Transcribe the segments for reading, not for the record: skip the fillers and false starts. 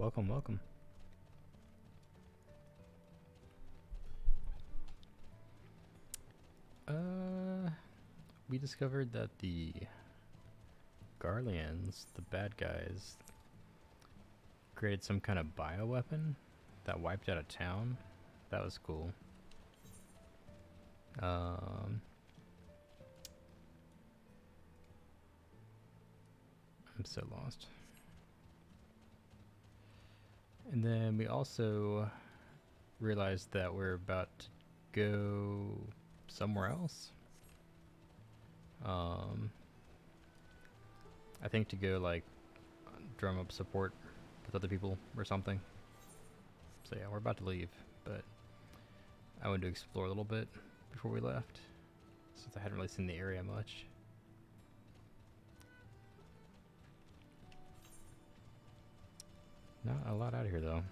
welcome, welcome. We discovered that the Garleans, the bad guys, created some kind of bioweapon that wiped out a town. That was cool. I'm so lost. And then we also realized that we're about to go somewhere else. I think to go like drum up support with other people or something. So yeah, we're about to leave, but I wanted to explore a little bit before we left, since I hadn't really seen the area much. Not a lot out of here though.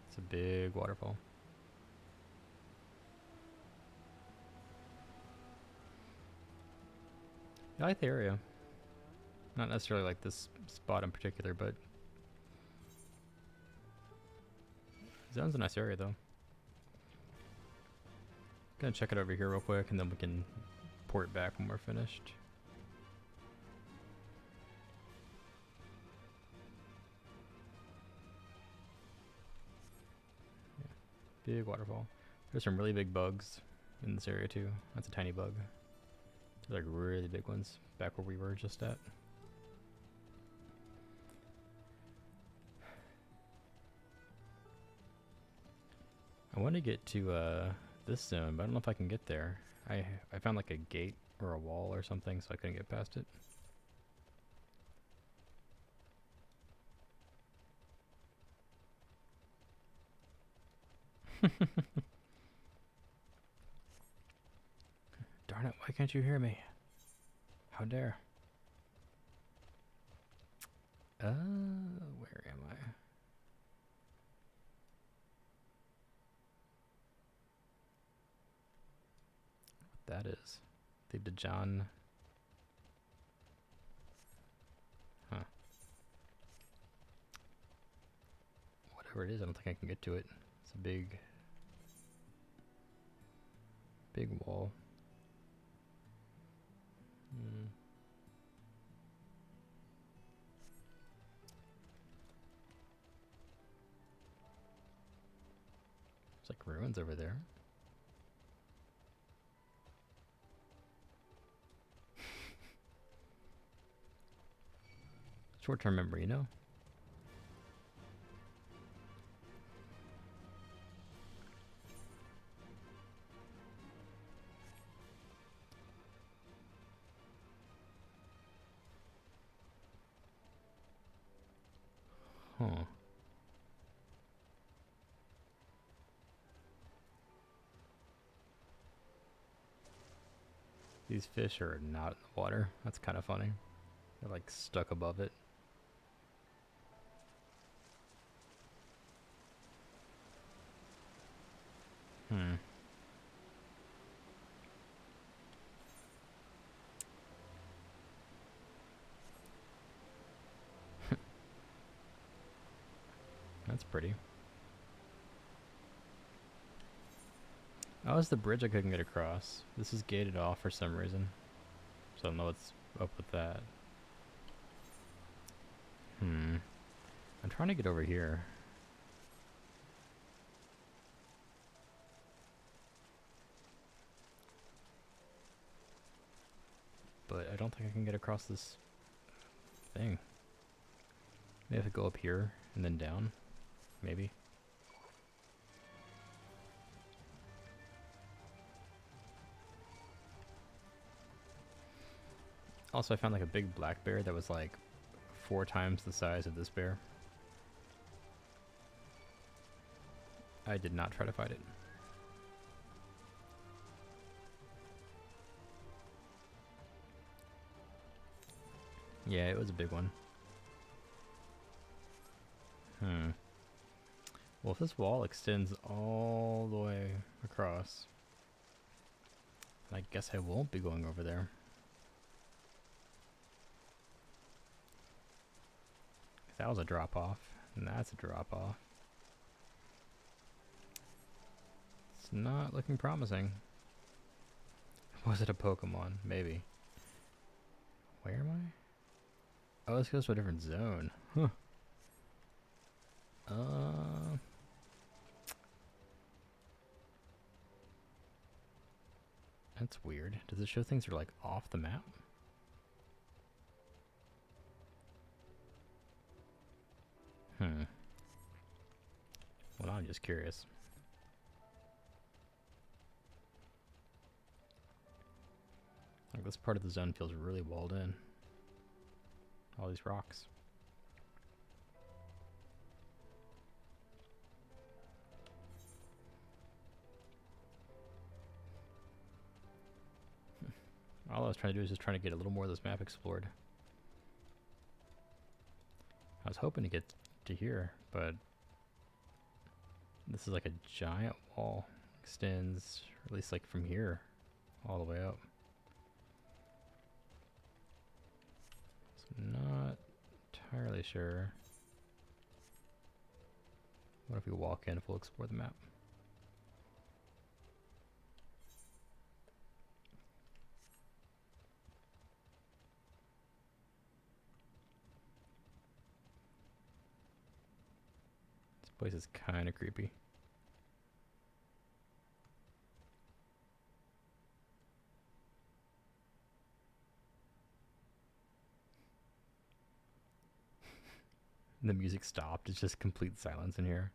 It's a big waterfall. I like the area. Not necessarily like this spot in particular, but Zone's a nice area though. Gonna check it over here real quick and then we can port back when we're finished. Yeah. Big waterfall. There's some really big bugs in this area too. That's a tiny bug. There's like really big ones back where we were just at. I want to get to this zone, but I don't know if I can get there. I found like a gate or a wall or something, so I couldn't get past it. Darn it, why can't you hear me? How dare. Where am I? That is. Leave to John. Huh. Whatever it is, I don't think I can get to it. It's a big wall. There's like ruins over there. Short-term memory, you know? Huh. These fish are not in the water. That's kind of funny. They're like stuck above it. That's pretty. Oh, it's the bridge I couldn't get across. This is gated off for some reason. So I don't know what's up with that. I'm trying to get over here. But I don't think I can get across this thing. Maybe I have to go up here and then down. Maybe. Also, I found like a big black bear that was like 4 times the size of this bear. I did not try to fight it. Yeah, it was a big one. Well, if this wall extends all the way across, I guess I won't be going over there. That was a drop off, and that's a drop off. It's not looking promising. Was it a Pokemon? Maybe. Where am I? Oh, this goes to a different zone. Huh. That's weird. Does it show things are like off the map? Hmm. Well, I'm just curious. Like, this part of the zone feels really walled in. All these rocks. All I was trying to do is just trying to get a little more of this map explored. I was hoping to get to here, but this is like a giant wall. Extends, or at least like from here, all the way up. So I'm not entirely sure. What if we walk in if we'll explore the map? This place is kind of creepy. The music stopped. It's just complete silence in here.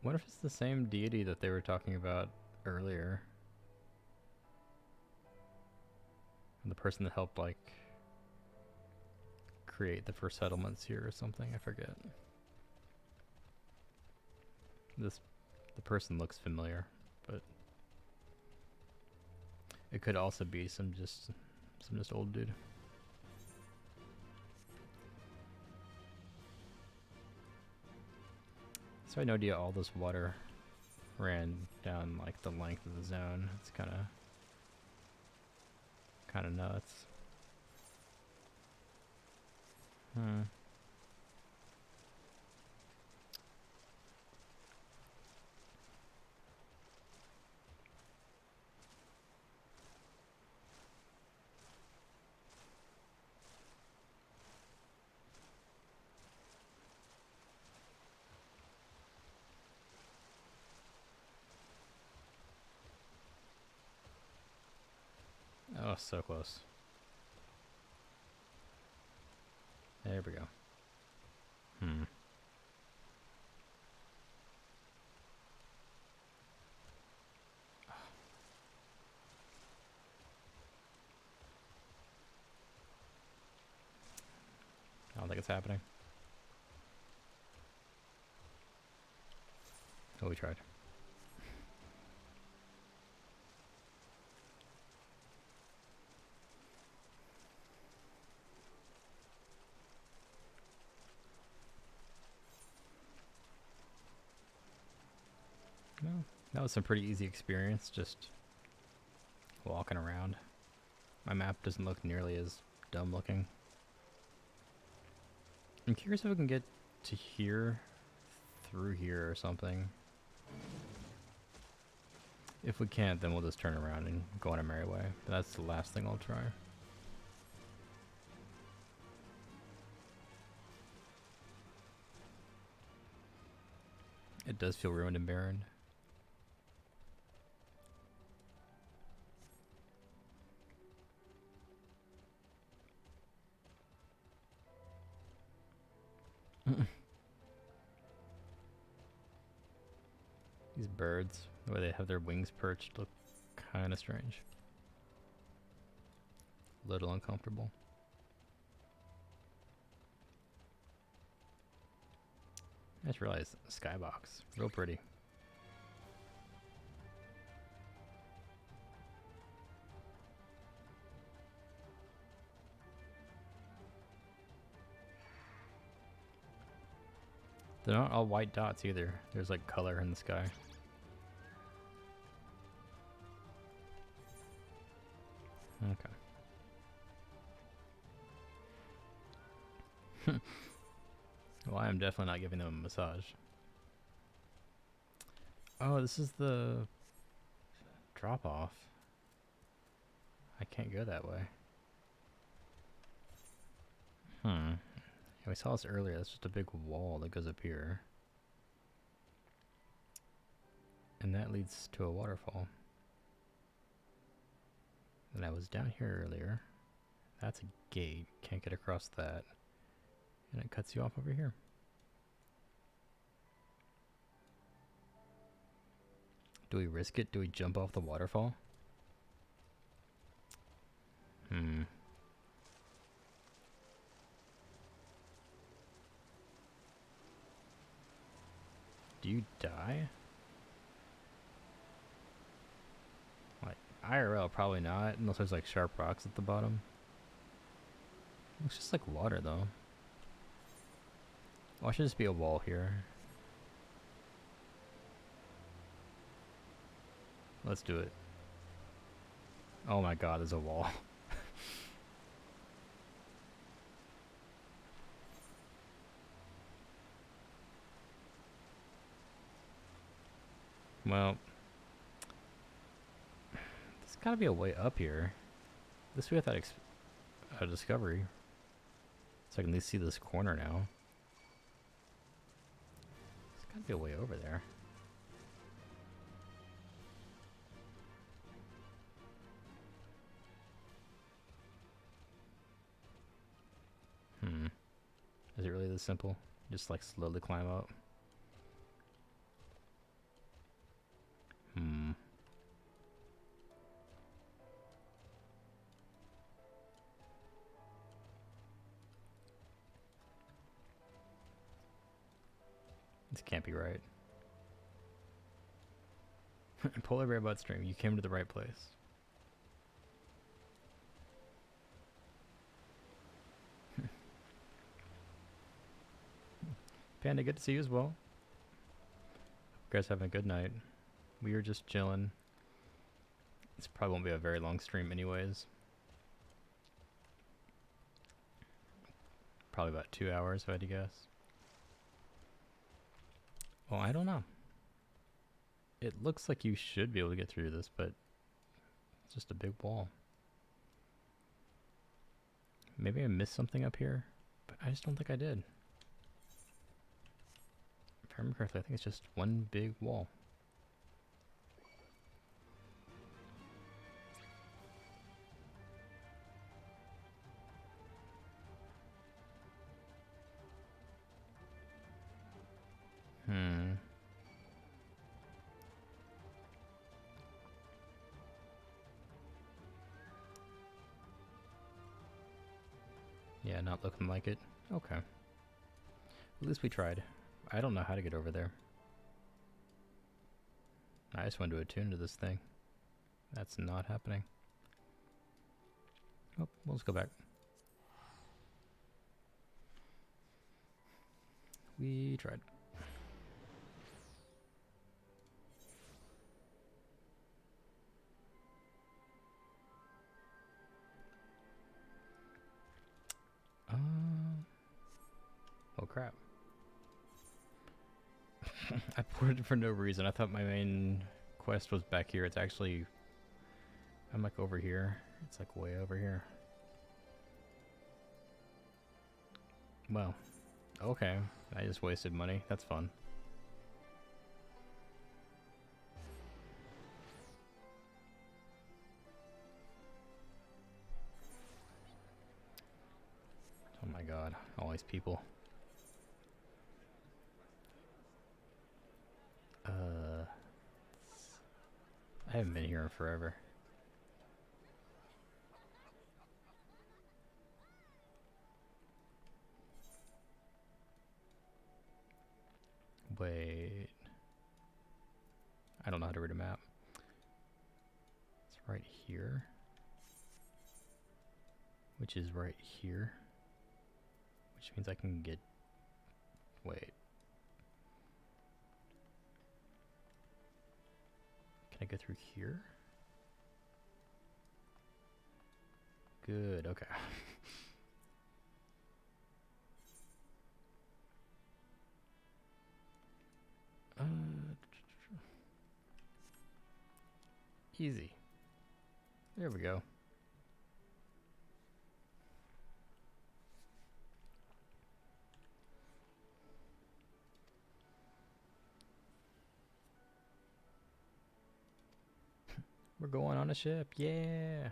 What if it's the same deity that they were talking about earlier? And the person that helped, like, create the first settlements here or something? I forget. The person looks familiar, but it could also be some just old dude. So I had no idea all this water ran down like the length of the zone. It's kind of nuts. Oh, so close. There we go. I don't think it's happening. Oh, we tried. Well, that was some pretty easy experience, just walking around. My map doesn't look nearly as dumb looking. I'm curious if we can get to here through here or something. If we can't, then we'll just turn around and go on our merry way. But that's the last thing I'll try. It does feel ruined and barren. These birds, the way they have their wings perched, look kind of strange. A little uncomfortable. I just realized skybox, real pretty. They're not all white dots either. There's like color in the sky. Okay. Well, I am definitely not giving them a massage. Oh, this is the drop off. I can't go that way. Yeah, we saw this earlier. That's just a big wall that goes up here. And that leads to a waterfall. And I was down here earlier. That's a gate. Can't get across that. And it cuts you off over here. Do we risk it? Do we jump off the waterfall? Do you die? Like, IRL, probably not, unless there's like sharp rocks at the bottom. Looks just like water, though. Why should just be a wall here? Let's do it. Oh my god, there's a wall. Well, there's gotta be a way up here. This we have that discovery. So I can at least see this corner now. There's gotta be a way over there. Is it really this simple? Just like slowly climb up? This can't be right. Polar bear butt stream, you came to the right place. Panda, good to see you as well. Hope you guys having a good night. We are just chilling. This probably won't be a very long stream anyways. Probably about 2 hours if I had to guess. Well, I don't know. It looks like you should be able to get through this, but it's just a big wall. Maybe I missed something up here, but I just don't think I did. If I remember correctly, I think it's just one big wall. Yeah, not looking like it. Okay. At least we tried. I don't know how to get over there. I just want to attune to this thing. That's not happening. Oh, well, let's go back. We tried. Oh crap. I ported for no reason. I thought my main quest was back here. It's actually... I'm like over here. It's like way over here. Well, okay. I just wasted money. That's fun. Oh my god, all these people. I haven't been here in forever. Wait. I don't know how to read a map. It's right here. Which is right here. Which means I can get... Wait. go through here? Good, okay. Easy. There we go. We're going on a ship, yeah!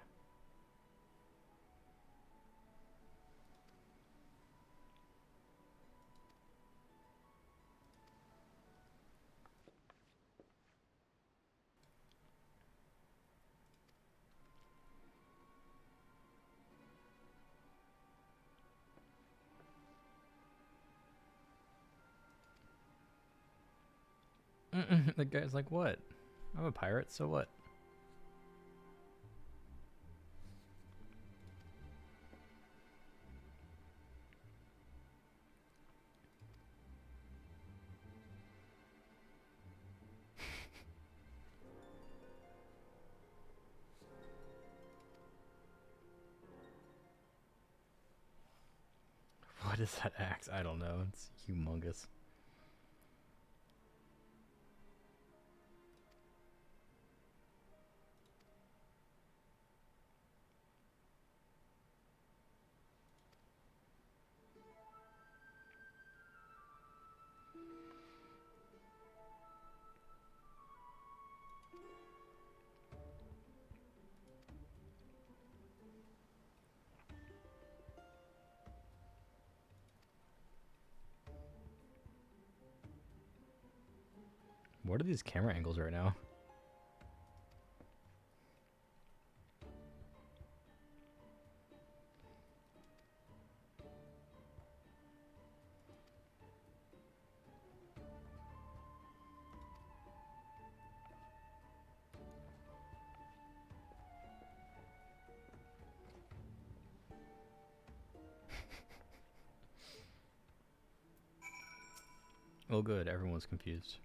The guy's like, what? I'm a pirate, so what? What is that axe? I don't know. It's humongous. What are these camera angles right now? Oh good, everyone's confused.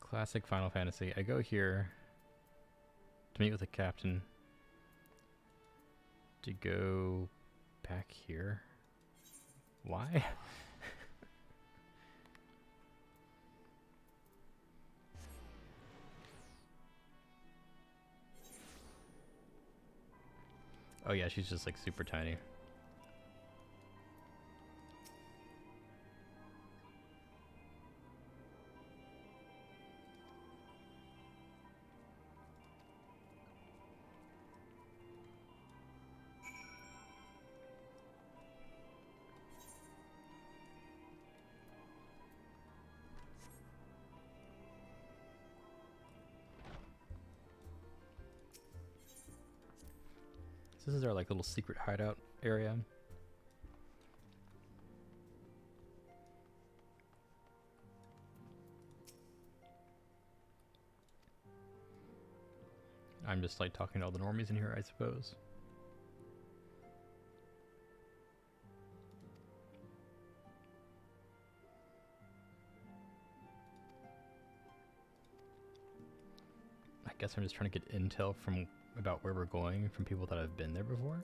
Classic Final Fantasy. I go here to meet with the captain. To go back here. Why? Oh yeah, she's just like super tiny. This is our like little secret hideout area. I'm just like talking to all the normies in here, I suppose. I guess I'm just trying to get intel from about where we're going from people that have been there before.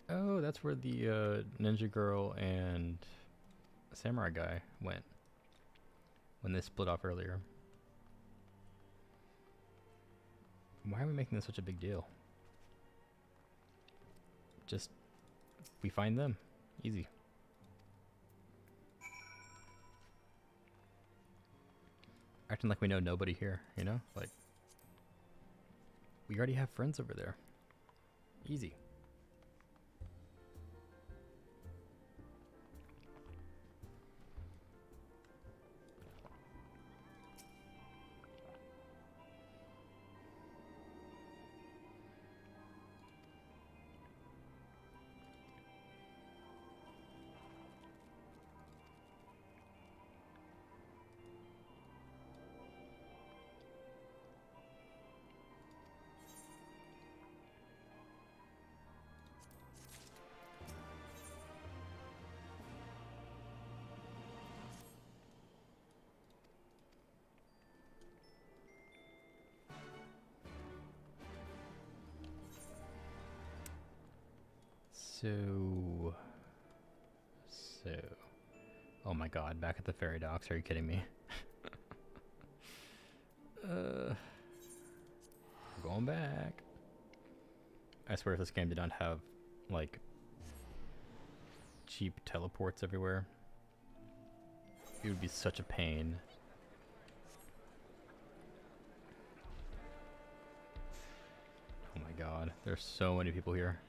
Oh, that's where the ninja girl and samurai guy went when they split off earlier. Why are we making this such a big deal? Just, we find them. Easy. Acting like we know nobody here, you know? Like, We already have friends over there. Easy. So, oh my god, back at the ferry docks, are you kidding me? We're going back. I swear if this game did not have, like, cheap teleports everywhere, it would be such a pain. Oh my god, there's so many people here.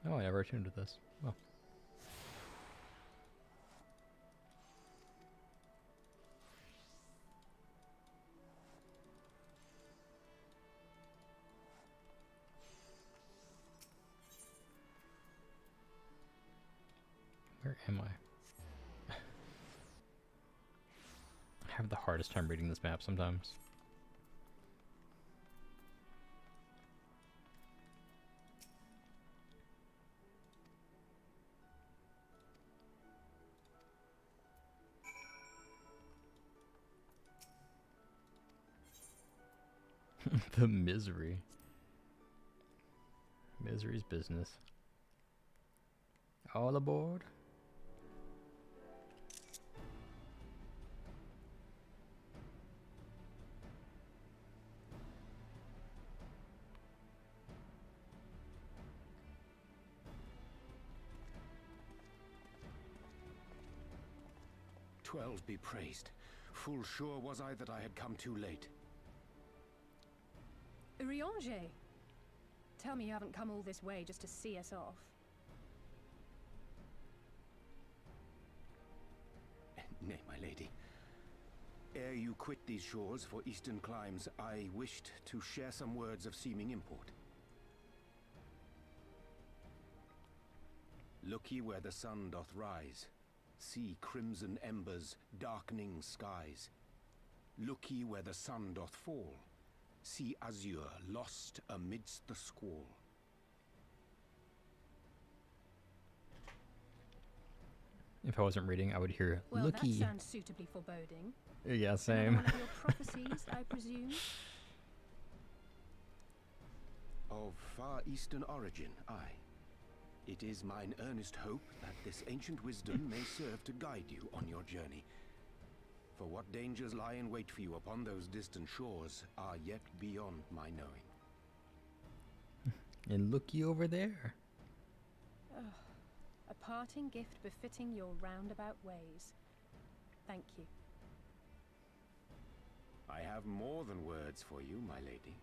Oh, I never tuned with this. Well. Where am I? I have the hardest time reading this map sometimes. The misery. Misery's business. All aboard. 12 be praised. Full sure was I that I had come too late. Urianger, tell me you haven't come all this way just to see us off. Nay, my lady. Ere you quit these shores for eastern climes, I wished to share some words of seeming import. Look ye where the sun doth rise. See crimson embers, darkening skies. Look ye where the sun doth fall. See azure lost amidst the squall. If I wasn't reading, I would hear Well, looky. that sounds suitably foreboding. Yeah, Another same. one of your prophecies, I presume? Of far eastern origin, aye. It is mine earnest hope that this ancient wisdom may serve to guide you on your journey. For what dangers lie in wait for you upon those distant shores are yet beyond my knowing. And looky over there. A parting gift befitting your roundabout ways. Thank you. I have more than words for you, my lady.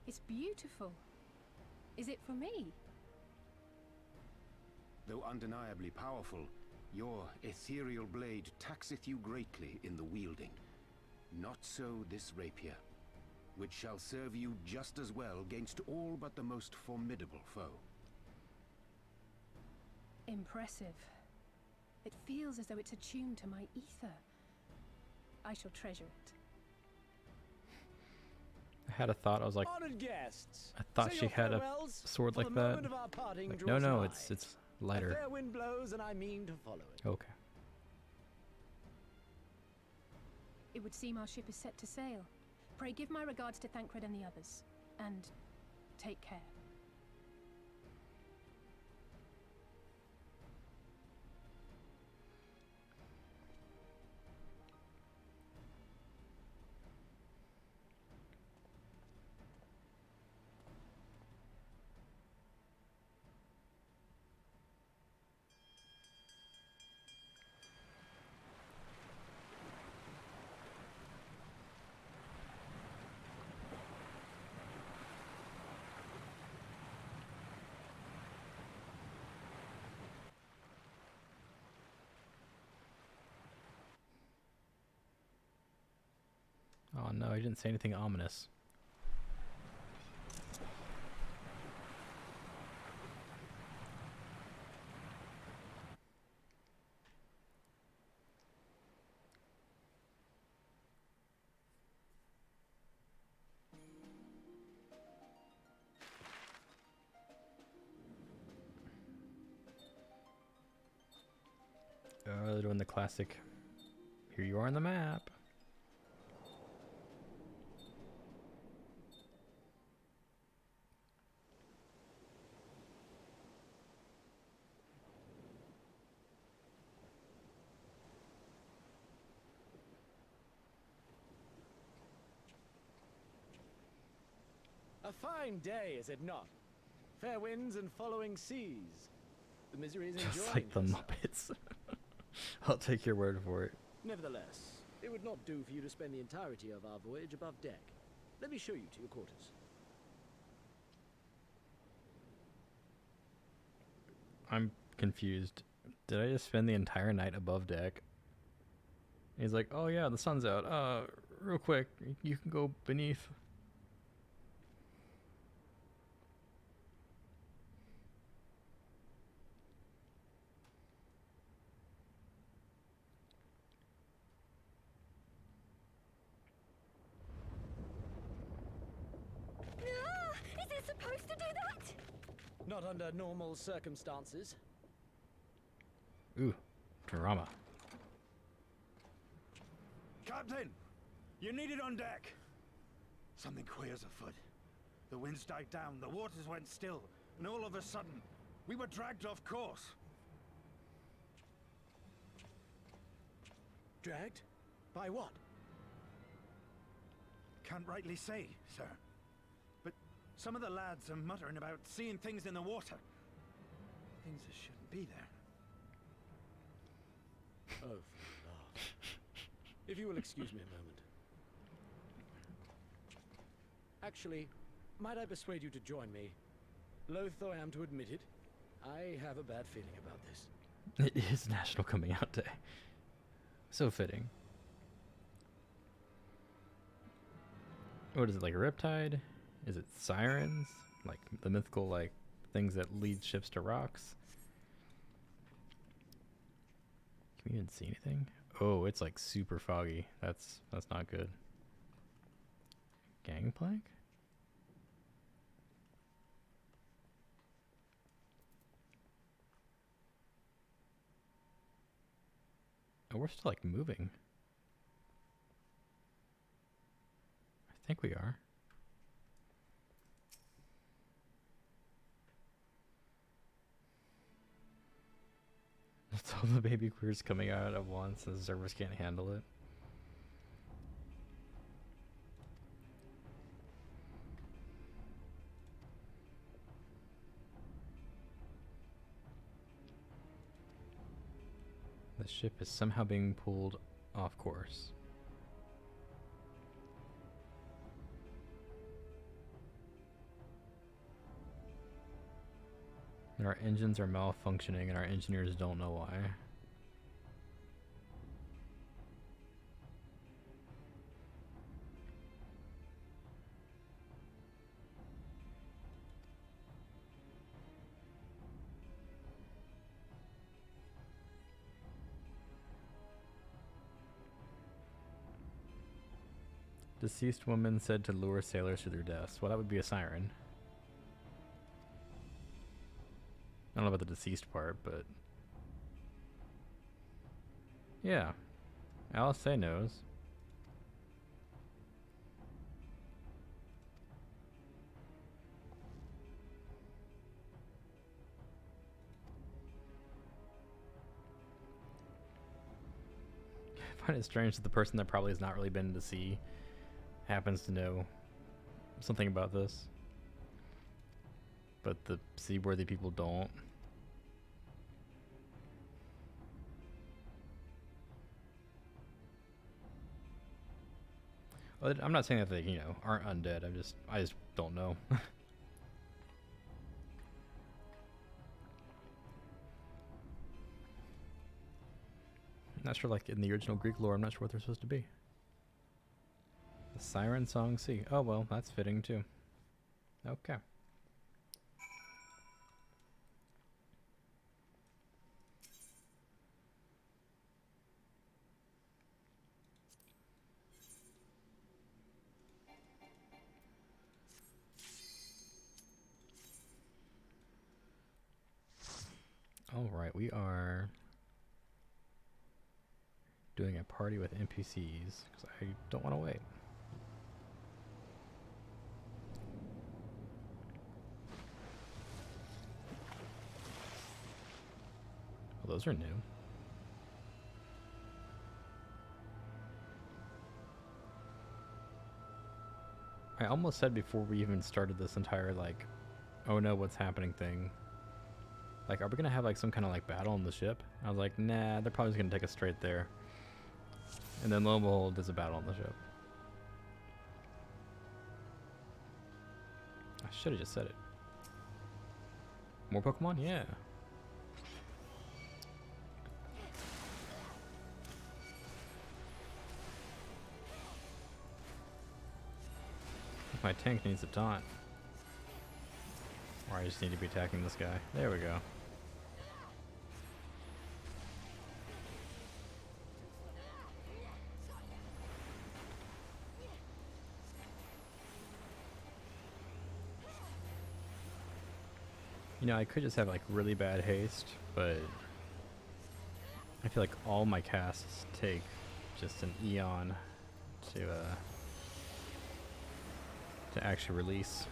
It's beautiful. Is it for me? Though undeniably powerful, your ethereal blade taxeth you greatly in the wielding. Not so this rapier, which shall serve you just as well against all but the most formidable foe. Impressive. It feels as though it's attuned to my ether. I shall treasure it. I had a thought. I was like, Honored guests, I thought say she your had a farewells, sword for like the that. moment of our parting Like, draws no, nigh. it's A lighter. fair wind blows, and I mean to follow it. Okay. It would seem our ship is set to sail. Pray give my regards to Thancred and the others, and take care. Oh no, he didn't say anything ominous. They're doing the classic. Here you are on the map. A fine day, is it not? Fair winds and following seas. The misery is enjoying Just like the herself. Muppets. I'll take your word for it. Nevertheless, it would not do for you to spend the entirety of our voyage above deck. Let me show you to your quarters. I'm confused. Did I just spend the entire night above deck? He's like, oh yeah, the sun's out. Real quick, you can go beneath. Is it supposed to do that? Not under normal circumstances. Ooh, drama. Captain! You're needed on deck! Something queer's afoot. The winds died down, the waters went still, and all of a sudden, we were dragged off course. Dragged? By what? Can't rightly say, sir. But some of the lads are muttering about seeing things in the water. Things that shouldn't be there. Oh, for love. If you will excuse me a moment. Actually, might I persuade you to join me? Loath though I am to admit it, I have a bad feeling about this. It is National Coming Out Day. So fitting. What is it, like a riptide? Is it sirens? Like the mythical, like, things that lead ships to rocks? Can we even see anything? Oh, it's like super foggy. That's not good. Gangplank? Oh, we're still like moving. I think we are. It's all the baby queers coming out at once and the servers can't handle it. The ship is somehow being pulled off course. And our engines are malfunctioning and our engineers don't know why. Deceased woman said to lure sailors to their deaths. Well, that would be a siren. I don't know about the deceased part, but... yeah. Alice knows. find it strange that the person that probably has not really been to the sea happens to know something about this, but the seaworthy people don't. Well, I'm not saying that they, you know, aren't undead. I just don't know. Not sure, like in the original Greek lore, I'm not sure what they're supposed to be. The Siren Song Sea. Oh well, that's fitting too. Okay. All right, we are doing a party with NPCs because I don't want to wait. Well, those are new. I almost said before we even started this entire, like, oh no, what's happening thing. Like, are we gonna have like some kind of like battle on the ship? I was like, nah, they're probably just gonna take us straight there. And then lo and behold, there's a battle on the ship. I should have just said it. More Pokemon? Yeah. My tank needs a taunt. Or I just need to be attacking this guy. There we go. You know, I could just have like really bad haste, but I feel like all my casts take just an eon to actually release.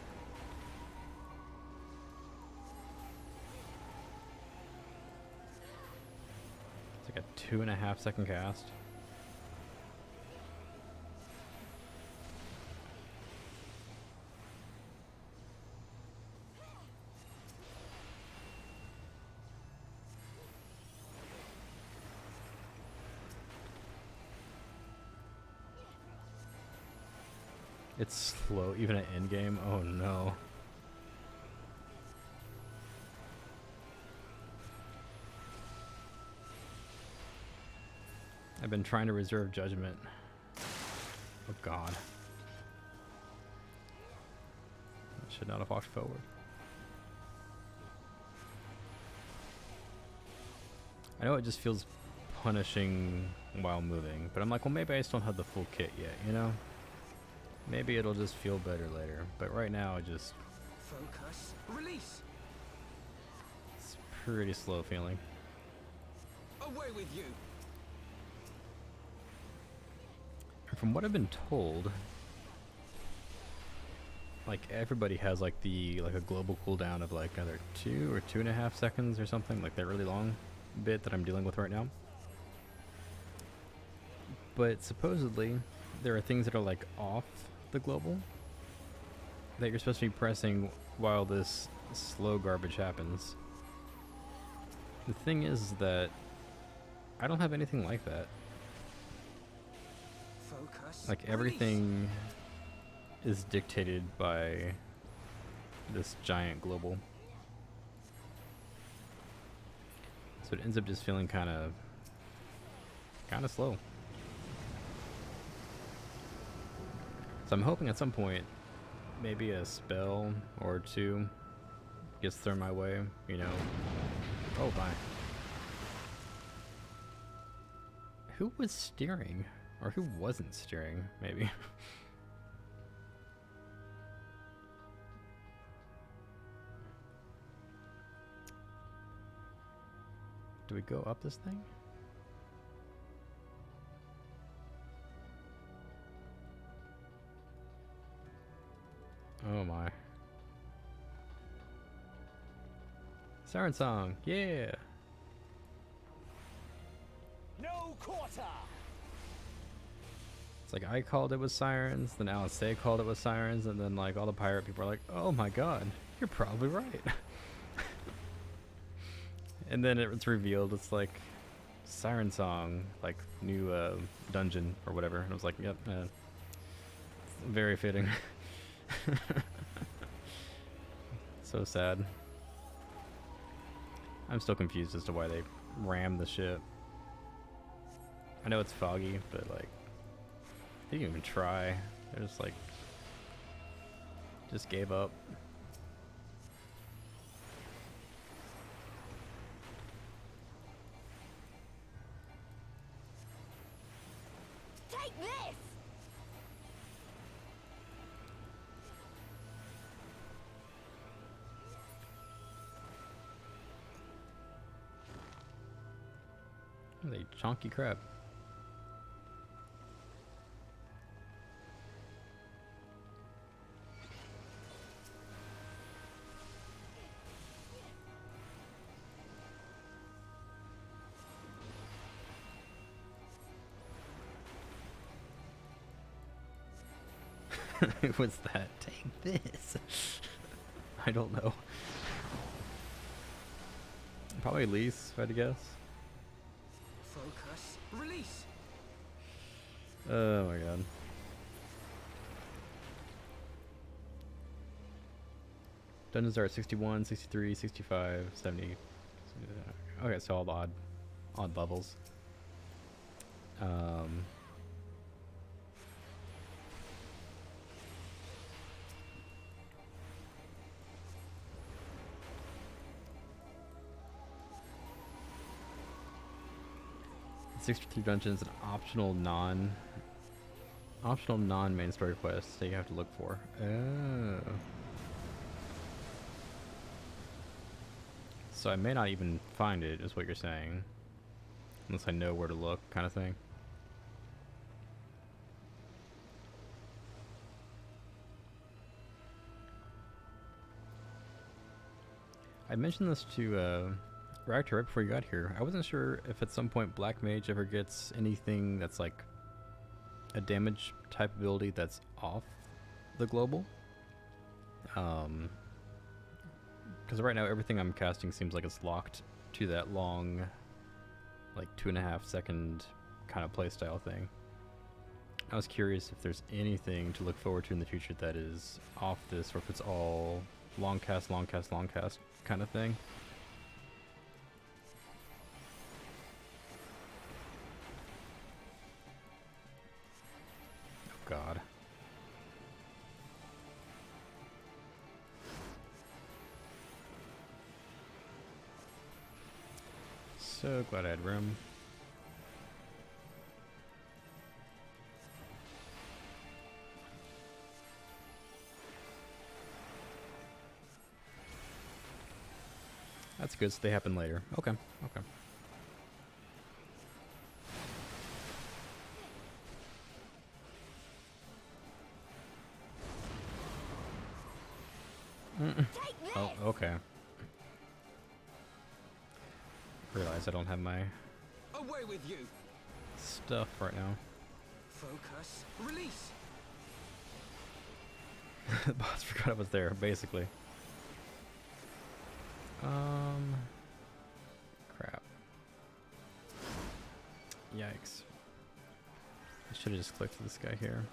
It's like a 2.5 second cast. It's slow, even at endgame. Oh no. I've been trying to reserve judgment. Oh god. I should not have walked forward. I know it just feels punishing while moving, but I'm like, well, maybe I just don't have the full kit yet, you know? Maybe it'll just feel better later, but right now it just... Focus. Release. It's pretty slow feeling. Away with you. From what I've been told, like everybody has like a global cooldown of like either 2 or 2.5 seconds or something, like that really long bit that I'm dealing with right now. But supposedly there are things that are like off the global that you're supposed to be pressing while this slow garbage happens. The thing is that I don't have anything like that. Focus. Like everything is dictated by this giant global. So it ends up just feeling kind of slow. So I'm hoping at some point maybe a spell or two gets thrown my way, you know. Oh my. Who was steering? Or who wasn't steering, maybe? Do we go up this thing? Oh my. Siren Song, yeah! No quarter! It's like I called it with sirens, then Alice called it with sirens, and then like all the pirate people are like, oh my god, you're probably right. And then it's revealed it's like Siren Song, like new dungeon or whatever. And I was like, yep, very fitting. So sad. I'm still confused as to why they rammed the ship. I know it's foggy, but like, they didn't even try. They're just like, just gave up. Take this! They chonky crab. What's that? Take this. I don't know. Probably Lise, if I had to guess. Focus. Release. Oh my god. Dungeons are at 61, 63, 65, 70. Okay, so all the odd levels. $63 dungeons, an optional non-main story quest that you have to look for. Oh. So I may not even find it, is what you're saying. Unless I know where to look, kind of thing. I mentioned this to Reactor right before you got here. I wasn't sure if at some point Black Mage ever gets anything that's like a damage type ability that's off the global. Because right now everything I'm casting seems like it's locked to that long, like 2.5 second kind of playstyle thing. I was curious if there's anything to look forward to in the future that is off this, or if it's all long cast, long cast, long cast kind of thing. God. So glad I had room. That's good, so they happen later. Okay, okay. Oh, okay. Realize I don't have my Away with you. stuff right now. Focus. Release. The boss forgot I was there, basically. Crap. Yikes. I should have just clicked this guy here.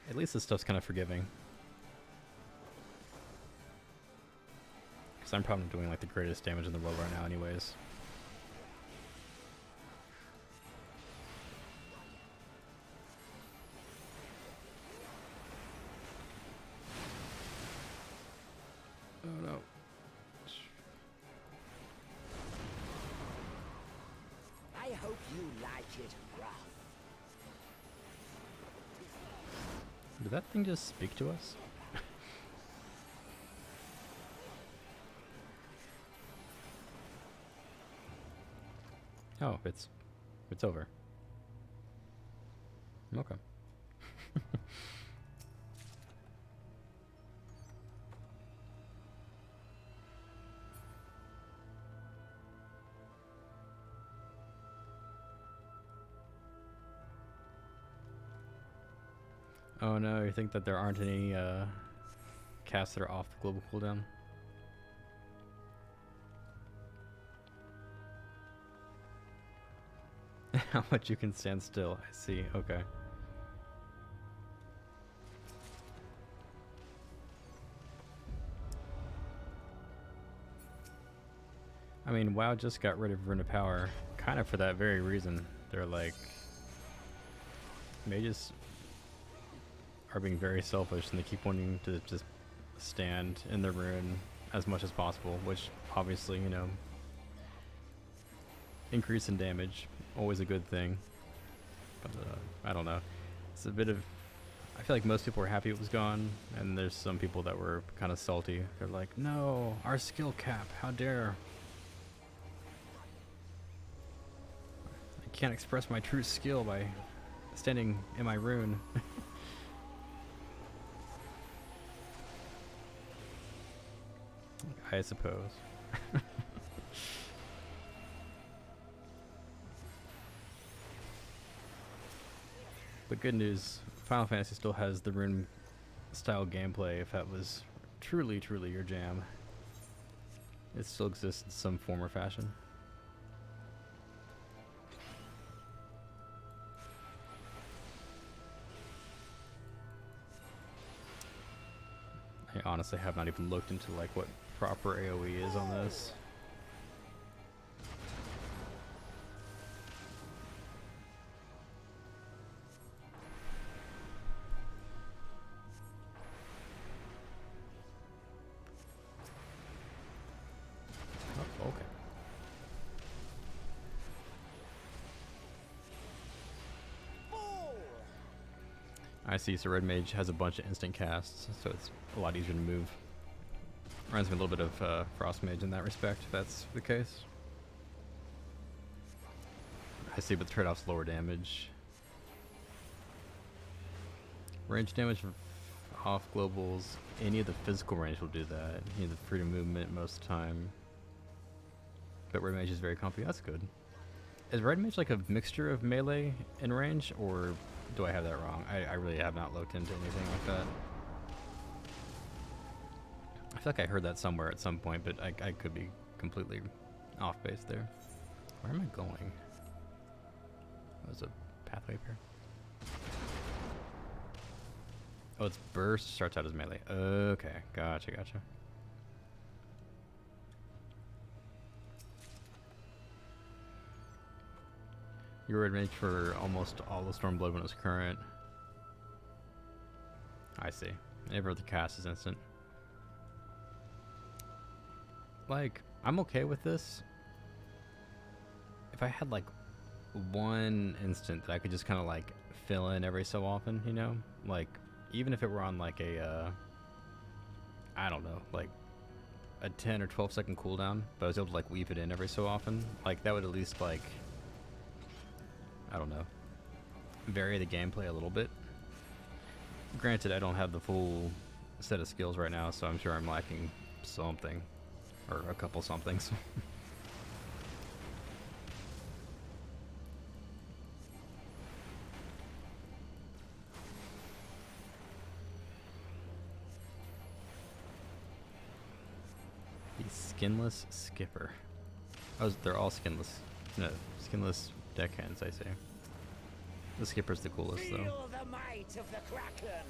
At least this stuff's kind of forgiving. Because I'm probably doing like the greatest damage in the world right now anyways. Oh no. I hope you like it rough. Did that thing just speak to us? Oh, it's over. Okay. Oh no, you think that there aren't any casts that are off the global cooldown? How much you can stand still, I see, okay. I mean, WoW just got rid of Rune of Power, kind of for that very reason. They're like, mages are being very selfish and they keep wanting to just stand in the rune as much as possible, which obviously, you know, increase in damage, always a good thing. But I don't know. It's a bit of, I feel like most people were happy it was gone, and there's some people that were kind of salty. They're like, no, our skill cap, how dare. I can't express my true skill by standing in my rune. I suppose. But good news, Final Fantasy still has the rune style gameplay if that was truly your jam. It still exists in some form or fashion. I honestly have not even looked into like what proper AoE is on this. Oh, okay. I see, so Red Mage has a bunch of instant casts, so it's a lot easier to move. Reminds me a little bit of Frost Mage in that respect, if that's the case. I see, but the trade-off's lower damage. Range damage off globals, any of the physical range will do that. You need the freedom movement most of the time. But Red Mage is very comfy, that's good. Is Red Mage like a mixture of melee and range, or do I have that wrong? I really have not looked into anything like that. I feel like I heard that somewhere at some point, but I could be completely off base there. Where am I going? There's a pathway up here. Oh, it's burst, starts out as melee. Okay, gotcha. You were made for almost all the Stormblood when it was current. I see. Every other cast is instant. Like, I'm okay with this. If I had like one instant that I could just kind of like fill in every so often, you know? Like, even if it were on like a, I don't know, like a 10 or 12 second cooldown, but I was able to like weave it in every so often, like that would at least like, I don't know, vary the gameplay a little bit. Granted, I don't have the full set of skills right now, so I'm sure I'm lacking something, or a couple somethings. The skinless skipper. Oh, they're all skinless. No, skinless deckhands, I say. The skipper's the coolest, though. Feel the might of the Kraken.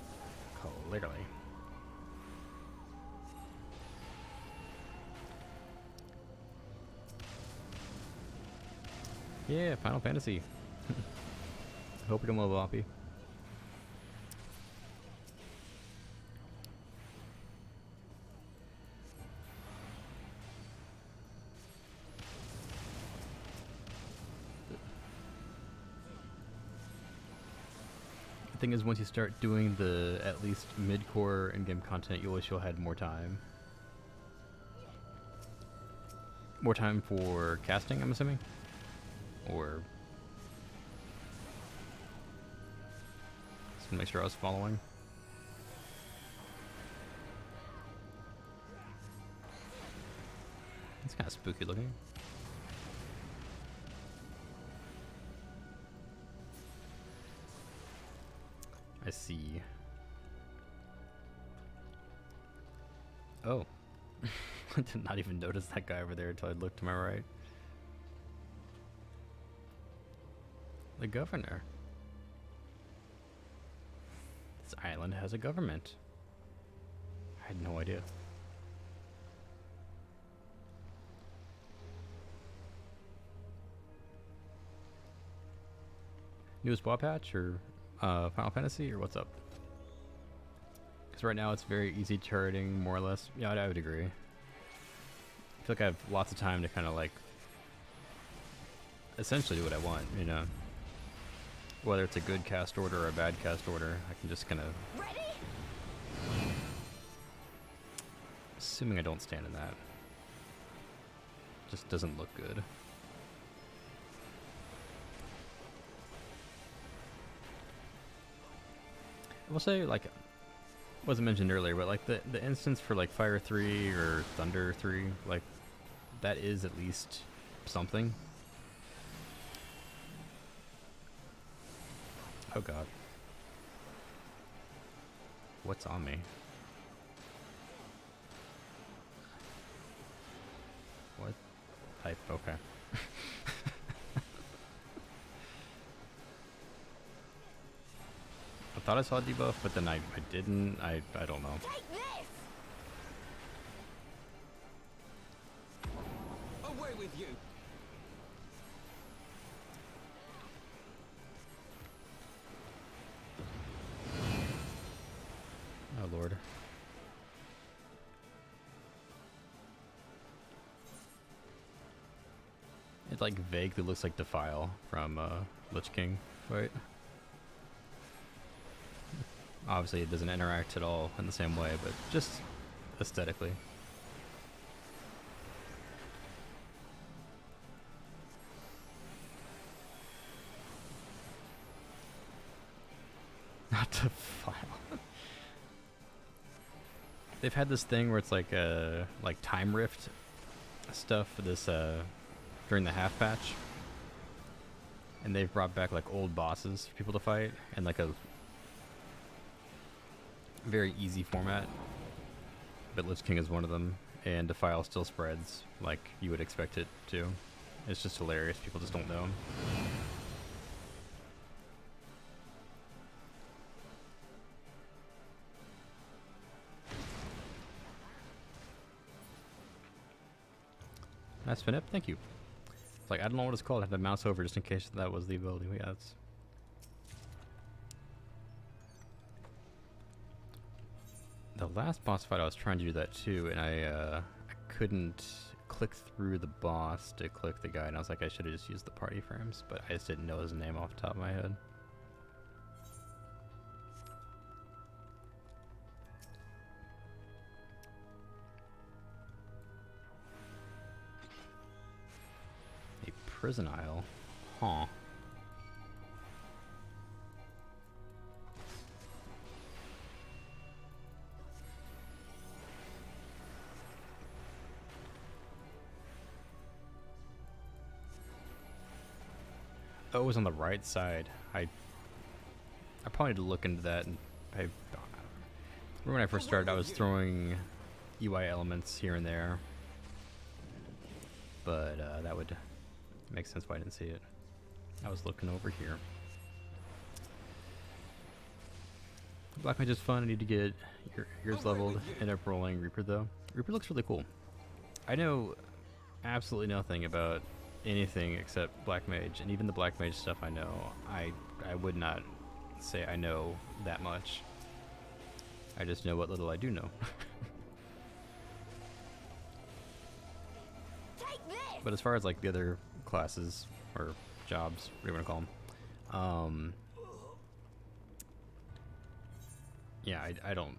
Clearly. Yeah, Final Fantasy. Hope you're doing well, Boppy. thing is, once you start doing the at least mid-core in-game content, you wish you'll had more time. More time for casting, I'm assuming? Or... Just to make sure I was following. It's kind of spooky looking. I see. Oh. I did not even notice that guy over there until I looked to my right. The governor. This island has a government. I had no idea. Newest WoW patch or Final Fantasy, or what's up? Because right now it's very easy charting, more or less. Yeah, I would agree. I feel like I have lots of time to kind of like essentially do what I want, you know. Whether it's a good cast order or a bad cast order, I can just kind of... Assuming I don't stand in that. Just doesn't look good. I will say, like, wasn't mentioned earlier, but like the instance for like Fire 3 or Thunder 3, like that is at least something. Oh god. What's on me? What type? Okay. I thought I saw a debuff, but then I didn't. I don't know. Take this! Away with you! Oh lord. It like vaguely looks like Defile from Lich King, right? Obviously it doesn't interact at all in the same way, but just aesthetically. Not Defile. They've had this thing where it's like time rift stuff for this during the half patch, and they've brought back like old bosses for people to fight and like a very easy format, but Lich King is one of them, and Defile still spreads like you would expect it to. It's just hilarious. People just don't know. Nice Finip, thank you. It's like, I don't know what it's called. I had to mouse over just in case that was the ability. Yeah, that's... The last boss fight I was trying to do that too, and I couldn't click through the boss to click the guy, and I was like, I should have just used the party frames, but I just didn't know his name off the top of my head. A prison isle? Huh. Oh, it was on the right side. I probably need to look into that. And I remember when I first started, I was throwing UI elements here and there, but that would make sense why I didn't see it. I was looking over here. Black Mage is fun. I need to get yours leveled. End up rolling Reaper though. Reaper looks really cool. I know absolutely nothing about anything except Black Mage, and even the Black Mage stuff I know, I would not say I know that much. I just know what little I do know. But as far as like the other classes or jobs, whatever you want to call them, yeah, I don't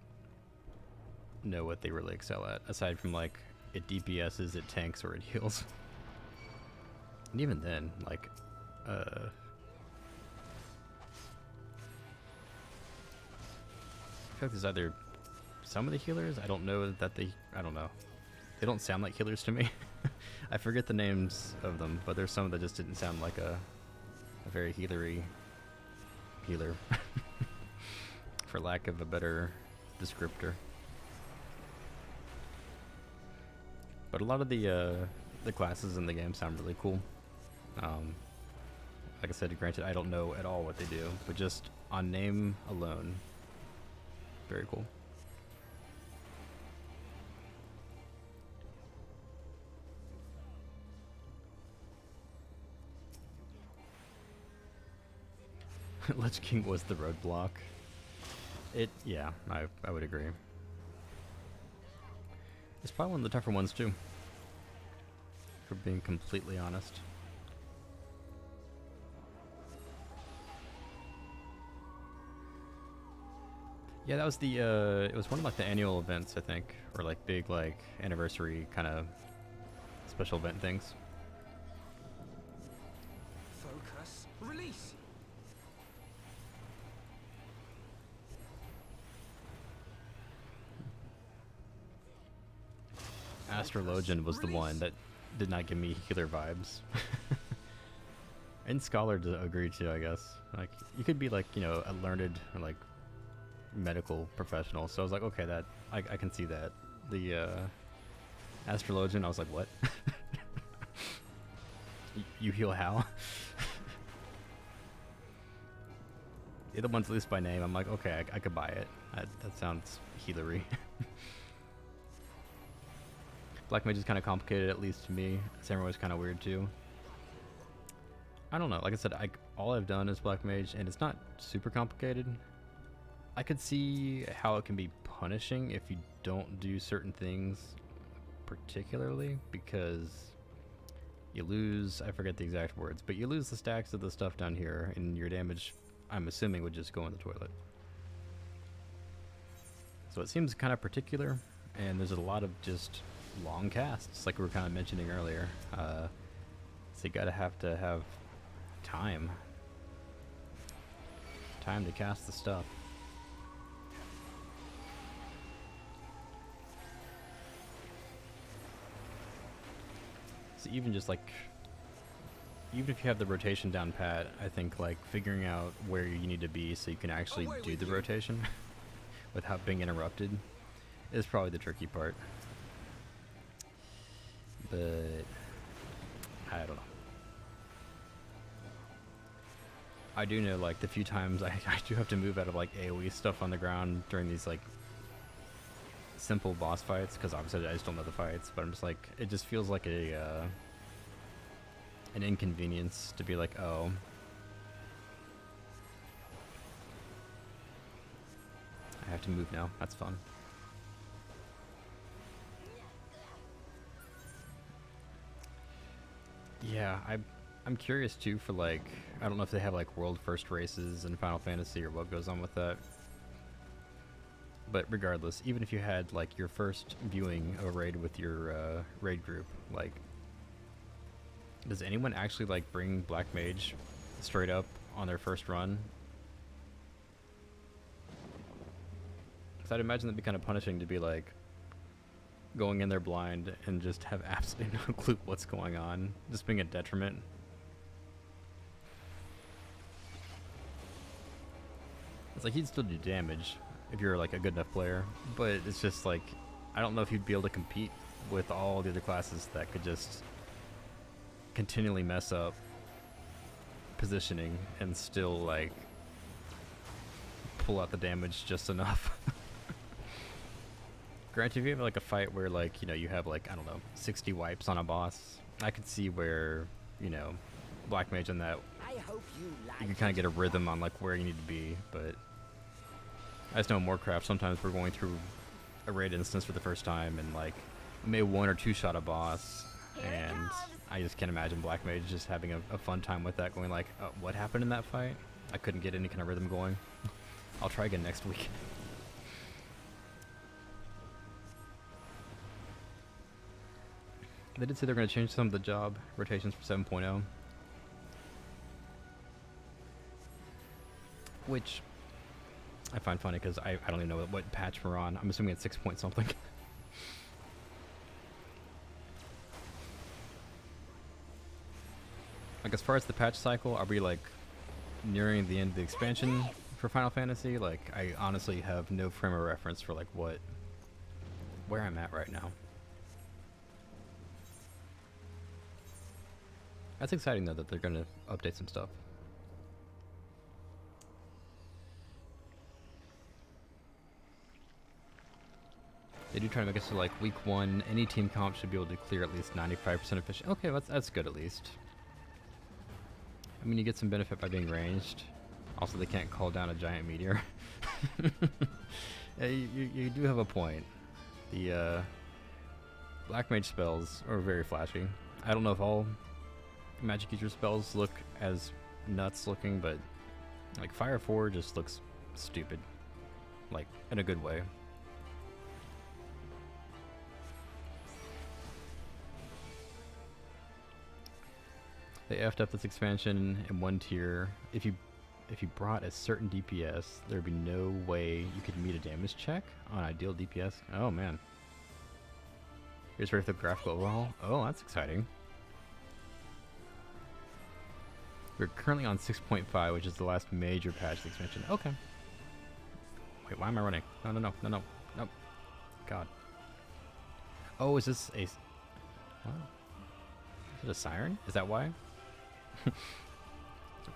know what they really excel at, aside from like it DPSs, it tanks, or it heals. And even then, like, I feel like there's either some of the healers, I don't know that I don't know. They don't sound like healers to me. I forget the names of them, but there's some that just didn't sound like a very healery healer, for lack of a better descriptor. But a lot of the classes in the game sound really cool. Like I said, granted, I don't know at all what they do, but just on name alone, very cool. Lich King was the roadblock. Yeah, I would agree. It's probably one of the tougher ones too, for being completely honest. Yeah, that was the, it was one of like the annual events, I think, or like big like anniversary kind of special event things. Focus. Release. Astrologian was the one that did not give me healer vibes. And Scholar agreed too, I guess. Like, you could be like, you know, a learned or like medical professional. So I was like, okay, that I can see that. The Astrologian, I was like, what? You heal how? The other ones, at least by name, I'm like, okay, I could buy it. That sounds healery. Black Mage is kind of complicated, at least to me. Samurai was kind of weird too. I don't know. Like I said, all I've done is Black Mage, and it's not super complicated. I could see how it can be punishing if you don't do certain things particularly, because you lose, I forget the exact words, but you lose the stacks of the stuff down here, and your damage, I'm assuming, would just go in the toilet. So it seems kind of particular, and there's a lot of just long casts, like we were kind of mentioning earlier. So you gotta have to have time to cast the stuff. So even just like, even if you have the rotation down pat, I think like figuring out where you need to be so you can actually do the rotation without being interrupted is probably the tricky part. But I don't know. I do know, like, the few times I do have to move out of like AoE stuff on the ground during these like simple boss fights, because obviously I just don't know the fights, but I'm just like, it just feels like an inconvenience to be like, oh, I have to move now. That's fun. Yeah, I'm curious too for like, I don't know if they have like world first races in Final Fantasy or what goes on with that. But regardless, even if you had like your first viewing of a raid with your raid group, like, does anyone actually like bring Black Mage straight up on their first run? Because I'd imagine that'd be kind of punishing to be like going in there blind and just have absolutely no clue what's going on, just being a detriment. It's like, he'd still do damage if you're like a good enough player, but it's just like, I don't know if you'd be able to compete with all the other classes that could just continually mess up positioning and still like pull out the damage just enough. Granted, if you have like a fight where like, you know, you have like, I don't know, 60 wipes on a boss, I could see where, you know, Black Mage on that, I hope you can kind of get a rhythm on like where you need to be. But I just know in Warcraft, sometimes we're going through a raid instance for the first time and like may one or two shot a boss, and I just can't imagine Black Mage just having a fun time with that, going like, what happened in that fight? I couldn't get any kind of rhythm going. I'll try again next week. They did say they're going to change some of the job rotations for 7.0. Which I find funny because I don't even know what patch we're on. I'm assuming it's 6 point something. Like, as far as the patch cycle, are we like nearing the end of the expansion for Final Fantasy? Like, I honestly have no frame of reference for like where I'm at right now. That's exciting though that they're gonna update some stuff. They do try to make it so like week 1, any team comp should be able to clear at least 95% efficient. Okay, that's good at least. I mean, you get some benefit by being ranged. Also, they can't call down a giant meteor. Yeah, you do have a point. The Black Mage spells are very flashy. I don't know if all magic user spells look as nuts looking, but like Fire 4 just looks stupid. Like, in a good way. They effed up this expansion in one tier. If you brought a certain DPS, there'd be no way you could meet a damage check on ideal DPS. Oh man. Here's ready for the graphical overhaul. Oh, that's exciting. We're currently on 6.5, which is the last major patch of the expansion. Okay. Wait, why am I running? No. God. Oh, is this a... Oh. Is it a siren? Is that why?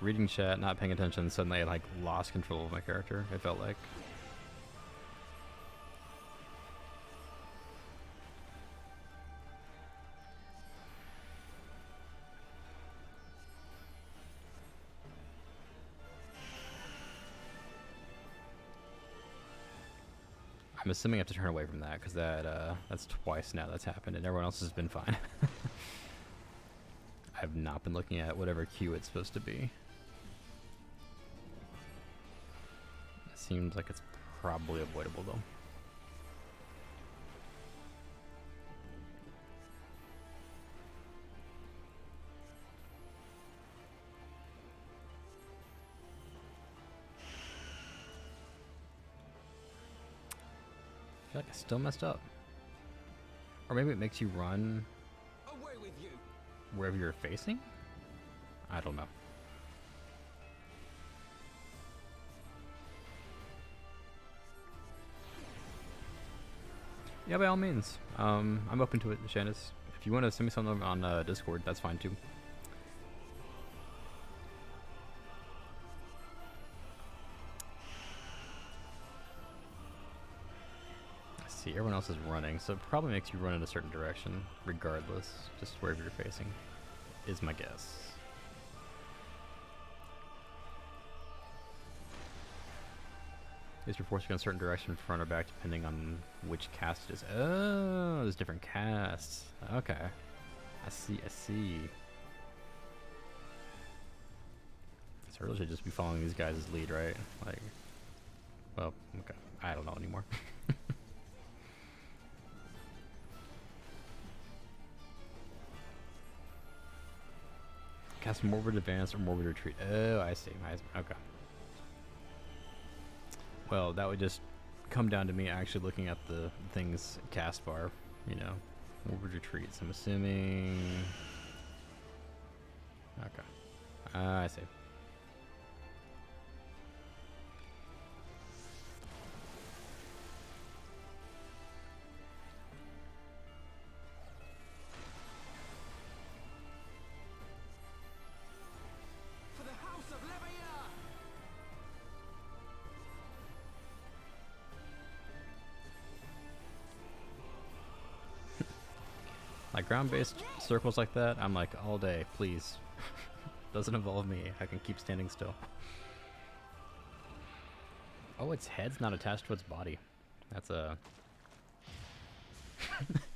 Reading chat, not paying attention, suddenly I like lost control of my character, it felt like. I'm assuming I have to turn away from that because that's twice now that's happened and everyone else has been fine. I've not been looking at whatever queue it's supposed to be. It seems like it's probably avoidable though. I feel like I still messed up. Or maybe it makes you run Away with you. wherever you're facing? I don't know. Yeah, by all means. I'm open to it, Shannis. If you want to send me something on Discord, that's fine too. I see, everyone else is running, so it probably makes you run in a certain direction, regardless, just wherever you're facing, is my guess. Is you're forcing in a certain direction, front or back, depending on which cast it is. Oh, there's different casts. Okay. I see. So I really should just be following these guys' lead, right? Like, well, okay. I don't know anymore. Cast Morbid Advance or Morbid Retreat. Oh, I see. Okay. Well, that would just come down to me actually looking at the thing's cast bar, you know. Morbid Retreats, I'm assuming. Okay. I see. For the House of Leveilleur! Like ground-based circles like that, I'm like all day, please. Doesn't involve me. I can keep standing still. Oh, its head's not attached to its body. That's a...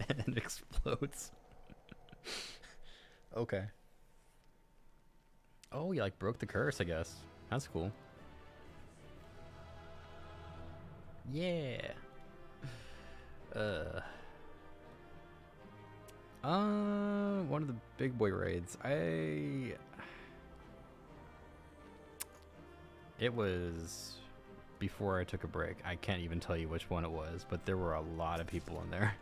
and it explodes. Okay. Oh, you like broke the curse, I guess. That's cool. Yeah. One of the big boy raids. It was before I took a break. I can't even tell you which one it was, but there were a lot of people in there.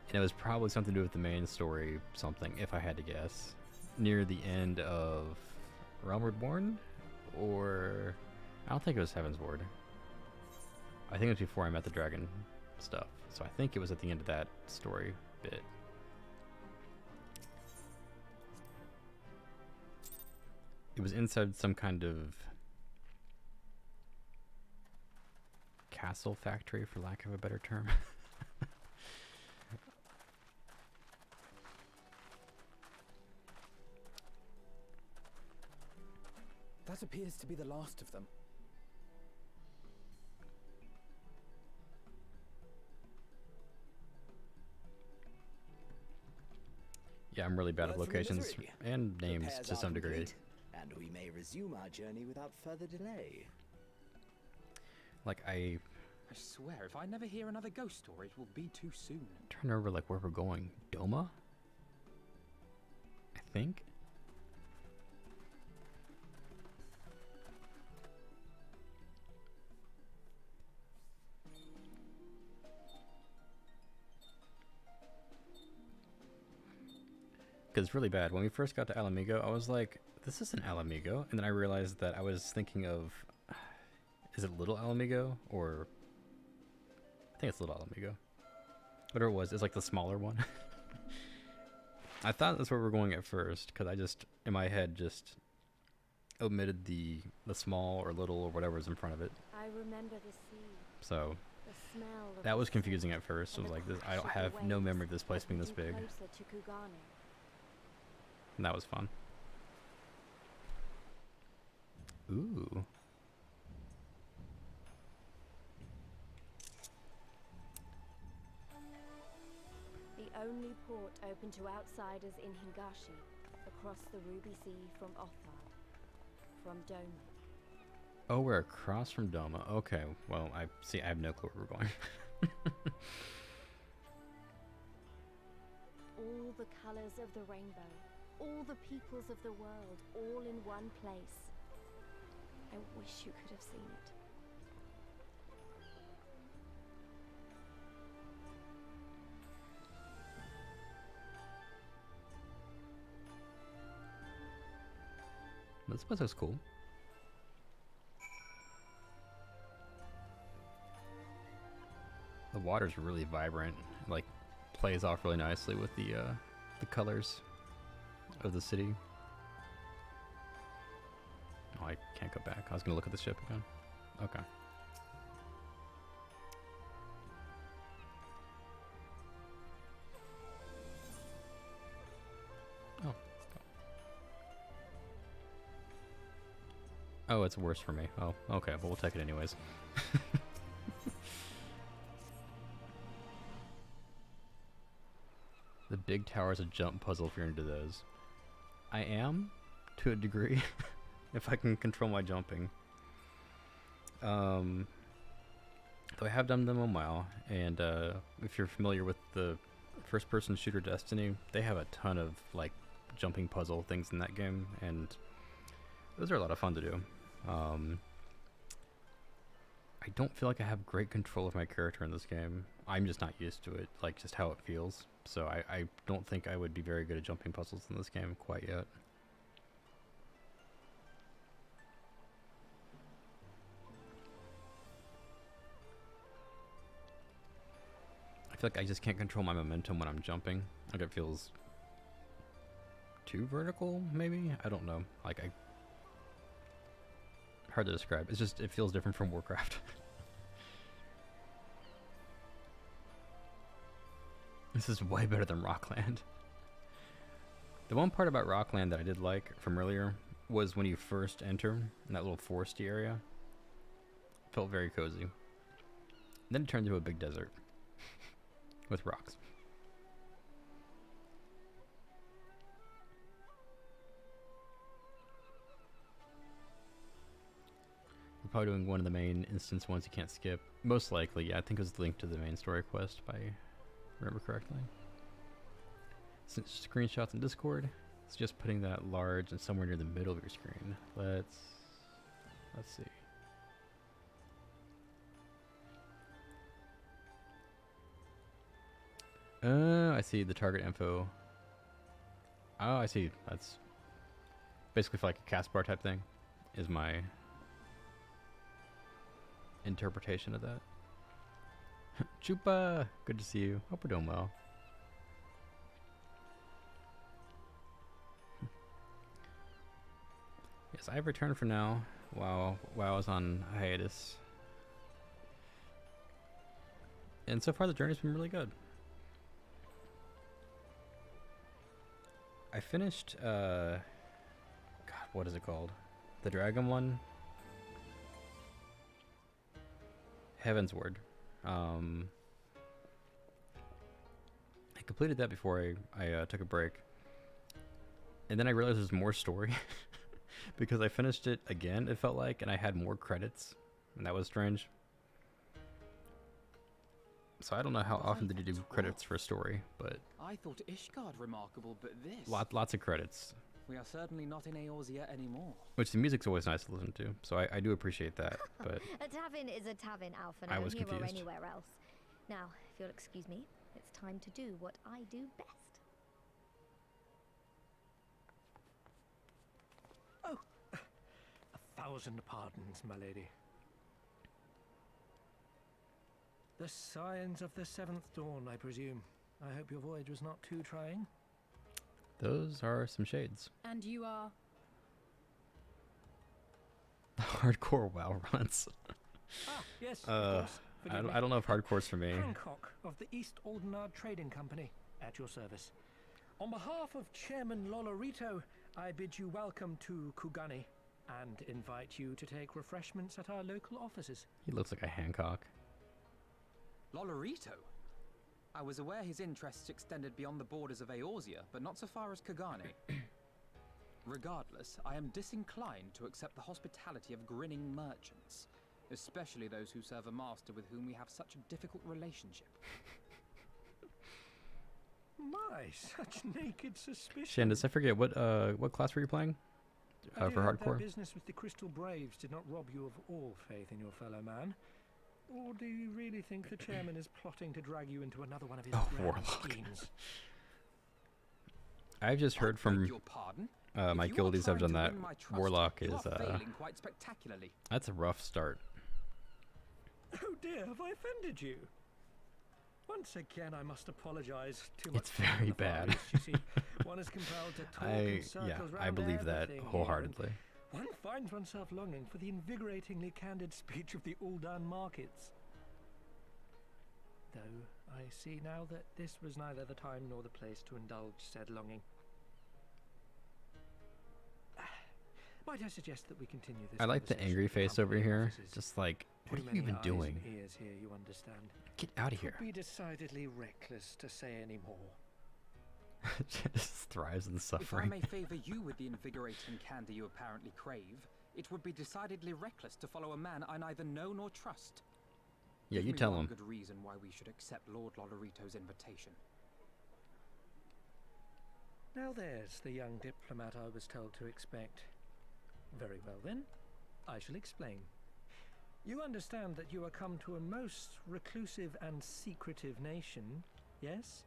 And it was probably something to do with the main story, something, if I had to guess. Near the end of Realm Reborn? Or... I don't think it was Heaven's Ward. I think it was before I met the dragon stuff. So I think it was at the end of that story bit. It was inside some kind of castle factory, for lack of a better term. That appears to be the last of them. Yeah, I'm really bad at Word from the locations misery. and names Repairs to are some degree. complete, and we may resume our journey without further delay. Like, I'm I swear, if I never hear another ghost story, it will be too soon. trying to remember like where we're going. Doma? I think? Because it's really bad. When we first got to Alamigo, I was like, this isn't Alamigo. And then I realized that I was thinking of, is it Little Alamigo? Or, I think it's Little Alamigo. Whatever it was, it's like the smaller one. I thought that's where we were going at first, because I just, in my head, just omitted the small or little or whatever's in front of it. I remember the sea, So, the smell of that the was sea, confusing at first. I and was the like, this, I crash don't of the have no waves memory of this place as we being this drew big. closer to Kugane. And that was fun. Ooh. The only port open to outsiders in Hingashi, across the Ruby Sea from Othard, from Doma. Oh, we're across from Doma. Okay, well, I see. I have no clue where we're going. All the colors of the rainbow, all the peoples of the world, all in one place. I wish you could have seen it. This place is cool. The water's really vibrant. Like, plays off really nicely with the colors of the city. Oh, I can't go back. I was gonna look at the ship again. Okay. Oh. Oh, it's worse for me. Oh, okay. Well, we'll take it anyways. The big tower's a jump puzzle if you're into those. I am, to a degree, if I can control my jumping. Though I have done them a while, and if you're familiar with the first-person shooter Destiny, they have a ton of like jumping puzzle things in that game, and those are a lot of fun to do. I don't feel like I have great control of my character in this game. I'm just not used to it, like just how it feels. So I don't think I would be very good at jumping puzzles in this game quite yet. I feel like I just can't control my momentum when I'm jumping. Like it feels too vertical, maybe? I don't know. Like hard to describe. It's just, it feels different from Warcraft. This is way better than Rockland. The one part about Rockland that I did like from earlier was when you first enter in that little foresty area. Felt very cozy. Then it turned into a big desert with rocks. We're probably doing one of the main instance ones you can't skip. Most likely, yeah. I think it was linked to the main story quest, if I remember correctly. screenshots in Discord. It's just putting that large and somewhere near the middle of your screen. Let's see. I see the target info. Oh, I see. That's basically for like a cast bar type thing, is my interpretation of that. Chupa! Good to see you. Hope we're doing well. Yes, I've returned for now. While I was on hiatus. And so far the journey's been really good. I finished, God, what is it called? The dragon one? Heaven's Word. I completed that before I took a break. And then I realized there's more story. Because I finished it again, it felt like, and I had more credits. And that was strange. So I don't know how often did you do credits for a story, but I thought Ishgard remarkable, but this... lots of credits. We are certainly not in Eorzea anymore. Which the music's always nice to listen to, so I do appreciate that, but... A tavern is a tavern, Alpha, I no was here or confused. anywhere else. Now, if you'll excuse me, it's time to do what I do best. Oh, 1,000 pardons, my lady. The signs of the 7th dawn, I presume. I hope your voyage was not too trying. Those are some shades. And you are? Hardcore WoW runs. Ah, yes, of course. Forgive me. I don't know if hardcore's for me. Hancock of the East Aldenard Trading Company, at your service. On behalf of Chairman Lolorito, I bid you welcome to Kugani and invite you to take refreshments at our local offices. He looks like a Hancock. Lolorito? I was aware his interests extended beyond the borders of Eorzea, but not so far as Kagane. Regardless, I am disinclined to accept the hospitality of grinning merchants, especially those who serve a master with whom we have such a difficult relationship. My, such naked suspicion. Shandis, I forget, what class were you playing? I do For hope that hardcore? business with the Crystal Braves did not rob you of all faith in your fellow man. Or do you really think the chairman is plotting to drag you into another one of his grand Warlock. schemes? I've just heard from Your pardon? my If you are guildies have trying done to that. win my trust, Warlock you is are failing quite spectacularly. that's a rough start. Oh dear, have I offended you? Once again, I must apologize. Too much It's very fun in the Far bad. East, you see. One is compelled to talk in circles I round believe that everything here, wholeheartedly. and one finds oneself longing for the invigoratingly candid speech of the Uldan markets. Though I see now that this was neither the time nor the place to indulge said longing. Might I suggest that we continue this? I like the angry face over here. Just like, what are you even doing? Ears here, you understand. Get out of It here. would be decidedly reckless to say any more. Just thrives in If I suffering. may favor you with the invigorating candy you apparently crave, it would be decidedly reckless to follow a man I neither know nor trust. Yeah, Give you me tell one him. good reason why we should accept Lord Lolorito's invitation. Now there's the young diplomat I was told to expect. Very well then, I shall explain. You understand that you are come to a most reclusive and secretive nation, yes?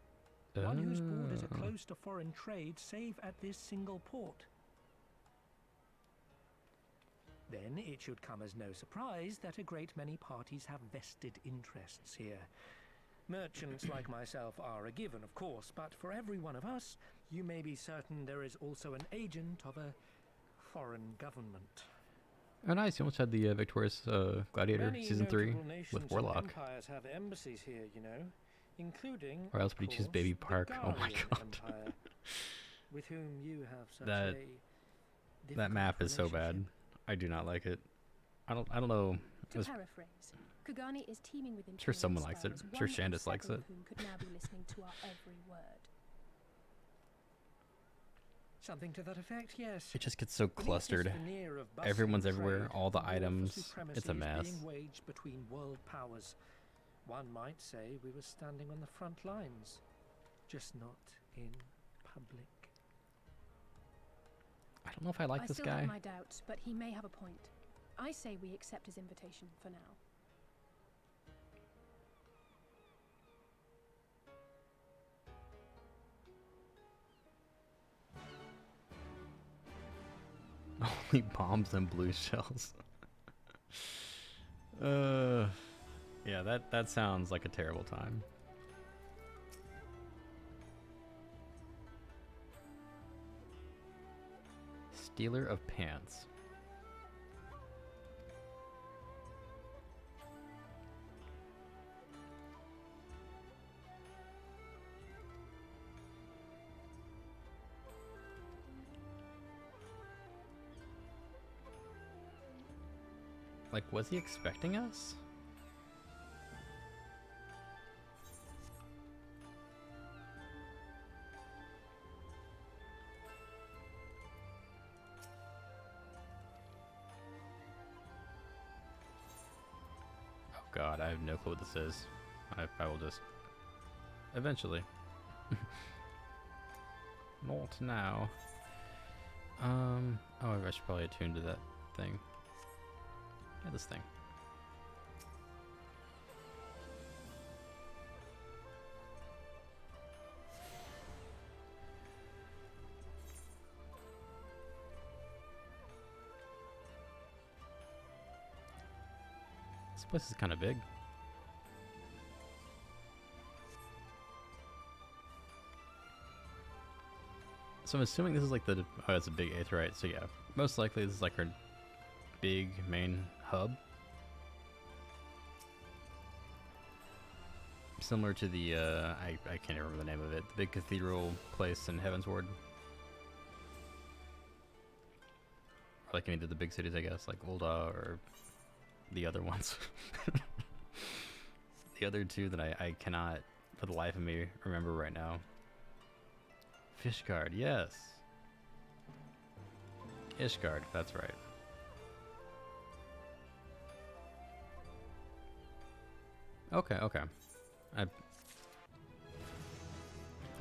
One whose borders are closed to foreign trade save at this single port. Then it should come as no surprise that a great many parties have vested interests here. Merchants like myself are a given, of course, but for every one of us, you may be certain there is also an agent of a foreign government. Oh, nice. You almost had the Victorious Gladiator Many Season 3 notable nations with and Warlock. empires have embassies here, you know, including, Or else of would you choose course, Baby the Park? Oh my Guardian god. Empire, with whom you have such That- a That difficult map is so bad. relationship. I do not like it. I don't know. To It's- paraphrase, Kugani is teeming with Sure someone imperial likes it. spies, Sure one in Shandis likes seven it. of whom could now be listening to our every word. Something to that effect, yes. It just gets so Beneath this clustered. veneer of bustling Everyone's everywhere, trade, all the war for items, supremacy it's a is mess. being waged between world powers. One might say we were standing on the front lines, just not in public. I don't know if I like I this still guy. have my doubts, but he may have a point. I say we accept his invitation for now. Only bombs and blue shells. Yeah, that sounds like a terrible time. Stealer of pants. Like, was he expecting us? Oh god, I have no clue what this is. I will just... eventually. Not now. Oh, I should probably attune to that thing. Yeah, this thing. This place is kind of big. So I'm assuming this is like the... oh, it's a big aetheryte, so yeah. Most likely this is like our big main hub. Similar to the, I can't remember the name of it, the big cathedral place in Heavensward. Or like any of the big cities, I guess, like Ul'dah or the other ones. The other two that I cannot, for the life of me, remember right now. Fishguard, yes. Ishgard, that's right. Okay, okay. I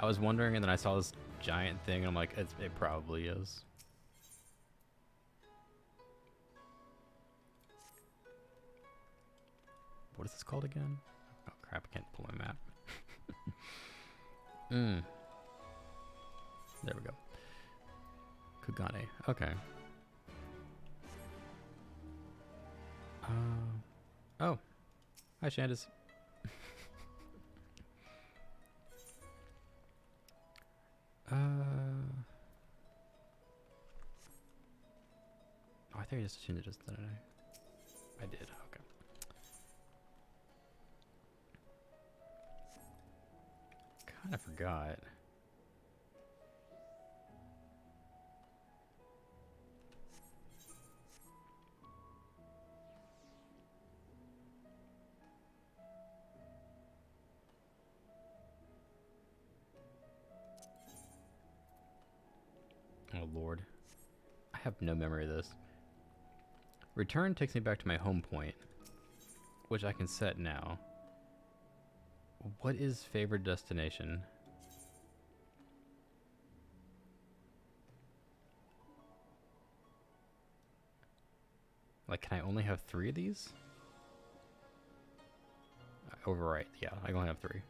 was wondering, and then I saw this giant thing, and I'm like, it probably is. What is this called again? Oh crap, I can't pull my map. There we go. Kugane, okay. Oh. Hi, Shandis. Oh, I think I just tuned it just didn't I? I did, okay. Kinda forgot. Oh lord. I have no memory of this. Return takes me back to my home point, which I can set now. What is favorite destination? Like, can I only have 3 of these? Overwrite, yeah, I can only have 3.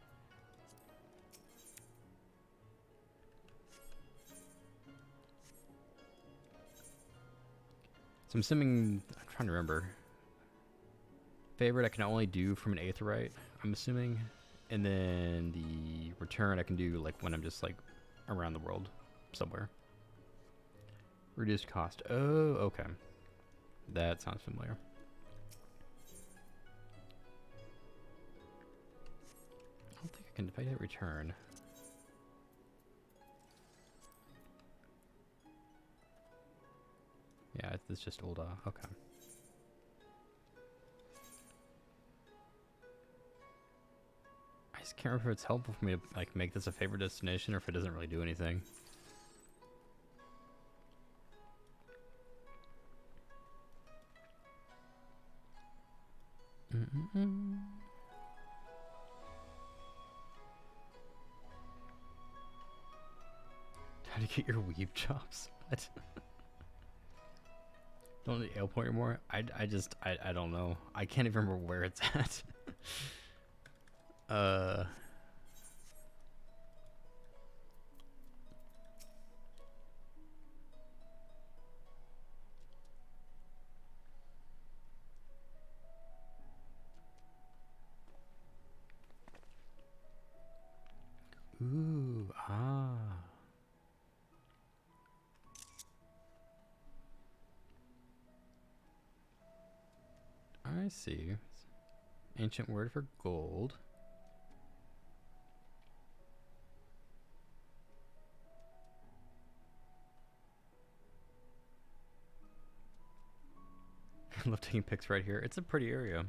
So I'm assuming, I'm trying to remember. Favorite I can only do from an aetheryte, I'm assuming. And then the return I can do like when I'm just like around the world somewhere. Reduced cost. Oh, okay. That sounds familiar. I don't think I can, if I hit return. Yeah, it's just Ul'dah. Okay. I just can't remember if it's helpful for me to like make this a favorite destination or if it doesn't really do anything. How to get your weave chops? What? Don't need ale point anymore? I don't know. I can't even remember where it's at. Ooh, ah. I see. Ancient word for gold. I love taking pics right here. It's a pretty area.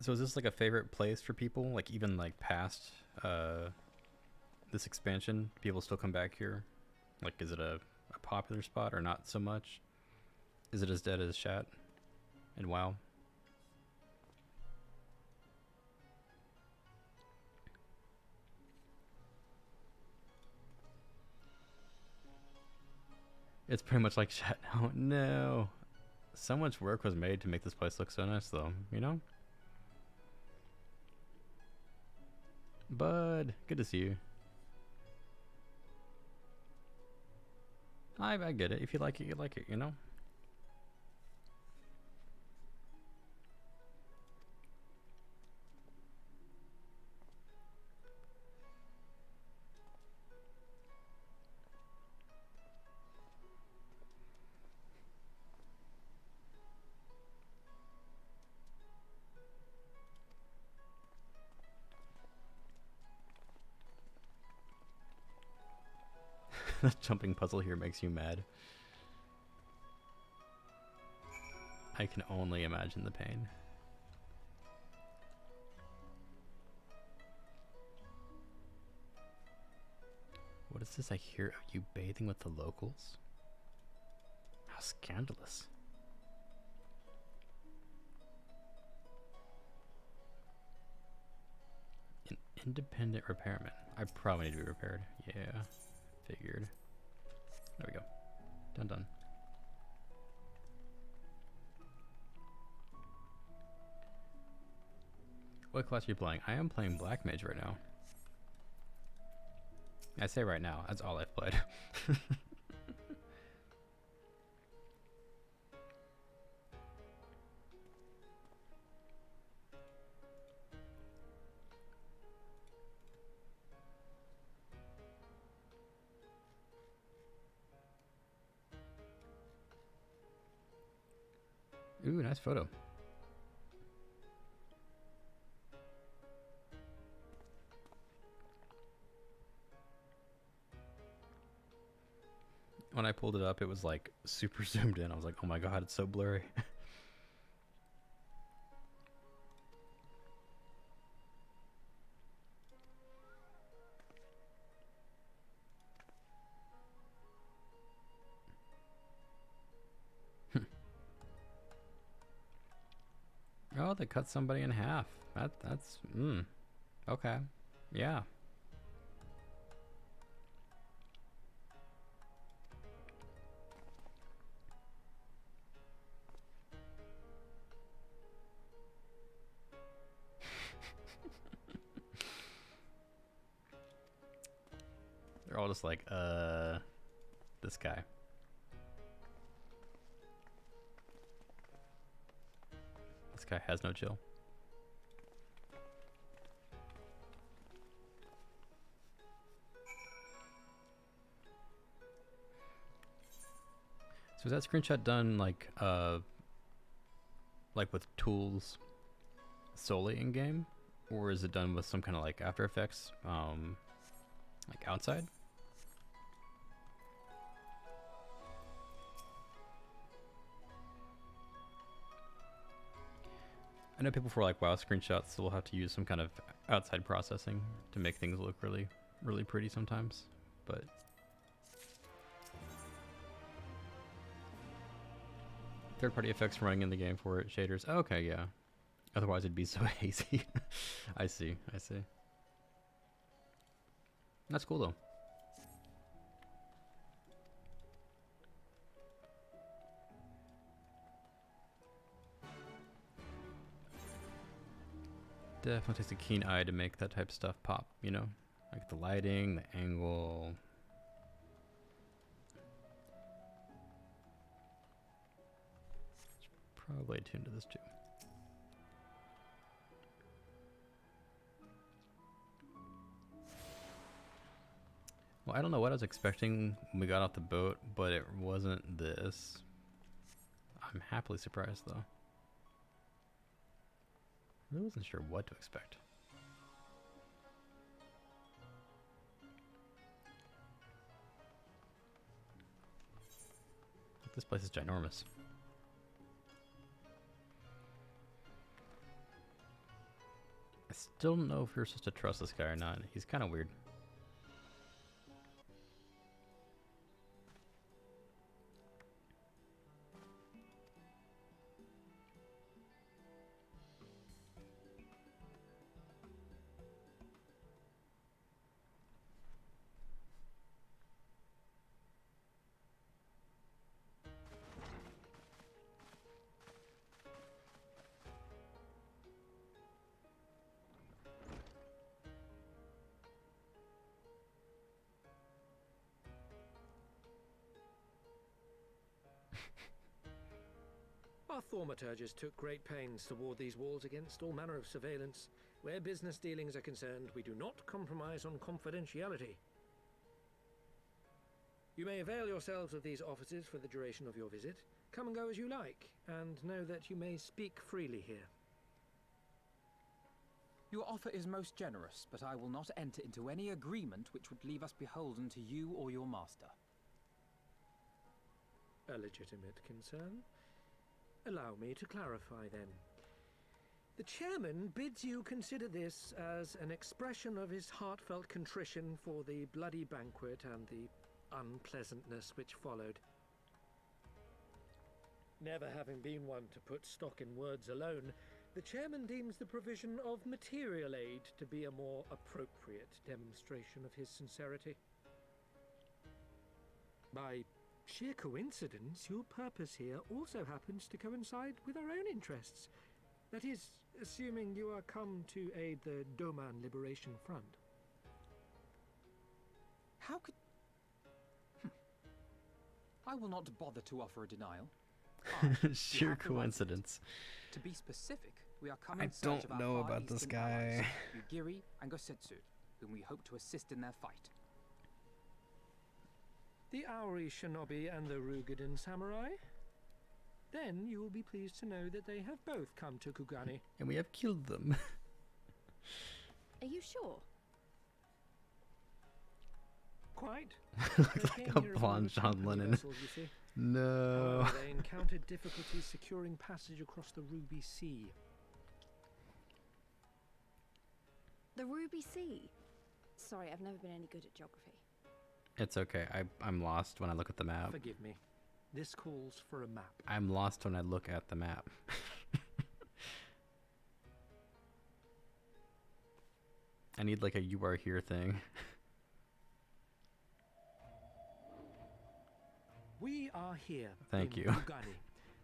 So is this like a favorite place for people? Like even like past this expansion, people still come back here? Like is it a popular spot or not so much? Is it as dead as Shat and WoW? It's pretty much like Shat now. No. So much work was made to make this place look so nice though, you know? Bud, good to see you. I get it. If you like it, you like it, you know? The jumping puzzle here makes you mad. I can only imagine the pain. What is this I hear of you bathing with the locals? How scandalous. An independent repairman. I probably need to be repaired. Yeah, figured. There we go. Done. What class are you playing? I am playing Black Mage right now. I say right now, that's all I've played. Ooh, nice photo. When I pulled it up, it was like super zoomed in. I was like, oh my god, it's so blurry. Oh, they cut somebody in half. That's okay. Yeah. They're all just like, this guy. This guy has no chill. So is that screenshot done like with tools solely in game, or is it done with some kind of like After Effects like outside? I know people for like WoW screenshots will have to use some kind of outside processing to make things look really, really pretty sometimes, but third-party effects running in the game for it, shaders. Oh, okay, yeah. Otherwise, it'd be so hazy. I see. I see. That's cool though. Definitely takes a keen eye to make that type of stuff pop, you know? Like the lighting, the angle. Probably attuned to this too. Well, I don't know what I was expecting when we got off the boat, but it wasn't this. I'm happily surprised though. I wasn't sure what to expect. This place is ginormous. I still don't know if you're supposed to trust this guy or not. He's kind of weird. Our thaumaturges took great pains to ward these walls against all manner of surveillance. Where business dealings are concerned, we do not compromise on confidentiality. You may avail yourselves of these offices for the duration of your visit. Come and go as you like, and know that you may speak freely here. Your offer is most generous, but I will not enter into any agreement which would leave us beholden to you or your master. A legitimate concern. Allow me to clarify then. The chairman bids you consider this as an expression of his heartfelt contrition for the bloody banquet and the unpleasantness which followed. Never having been one to put stock in words alone, the chairman deems the provision of material aid to be a more appropriate demonstration of his sincerity. By sheer coincidence, your purpose here also happens to coincide with our own interests. That is, assuming you are come to aid the Doman Liberation Front. How could... I will not bother to offer a denial. Sheer coincidence. To be specific, we are coming I in search don't of our know Far about this Eastern guy. allies, Yugiri and Gosetsu, whom we hope to assist in their fight. The Auri Shinobi and the Rugadan Samurai? Then you will be pleased to know that they have both come to Kugani. And we have killed them. Are you sure? Quite. Looks like a blonde John Lennon. Vessels, you see. No. However, they encountered difficulties securing passage across the Ruby Sea. The Ruby Sea? Sorry, I've never been any good at geography. It's okay. I'm lost when I look at the map. Forgive me. This calls for a map. I'm lost when I look at the map. I need like a "you are here" thing. We are here. Thank in you. Kugani,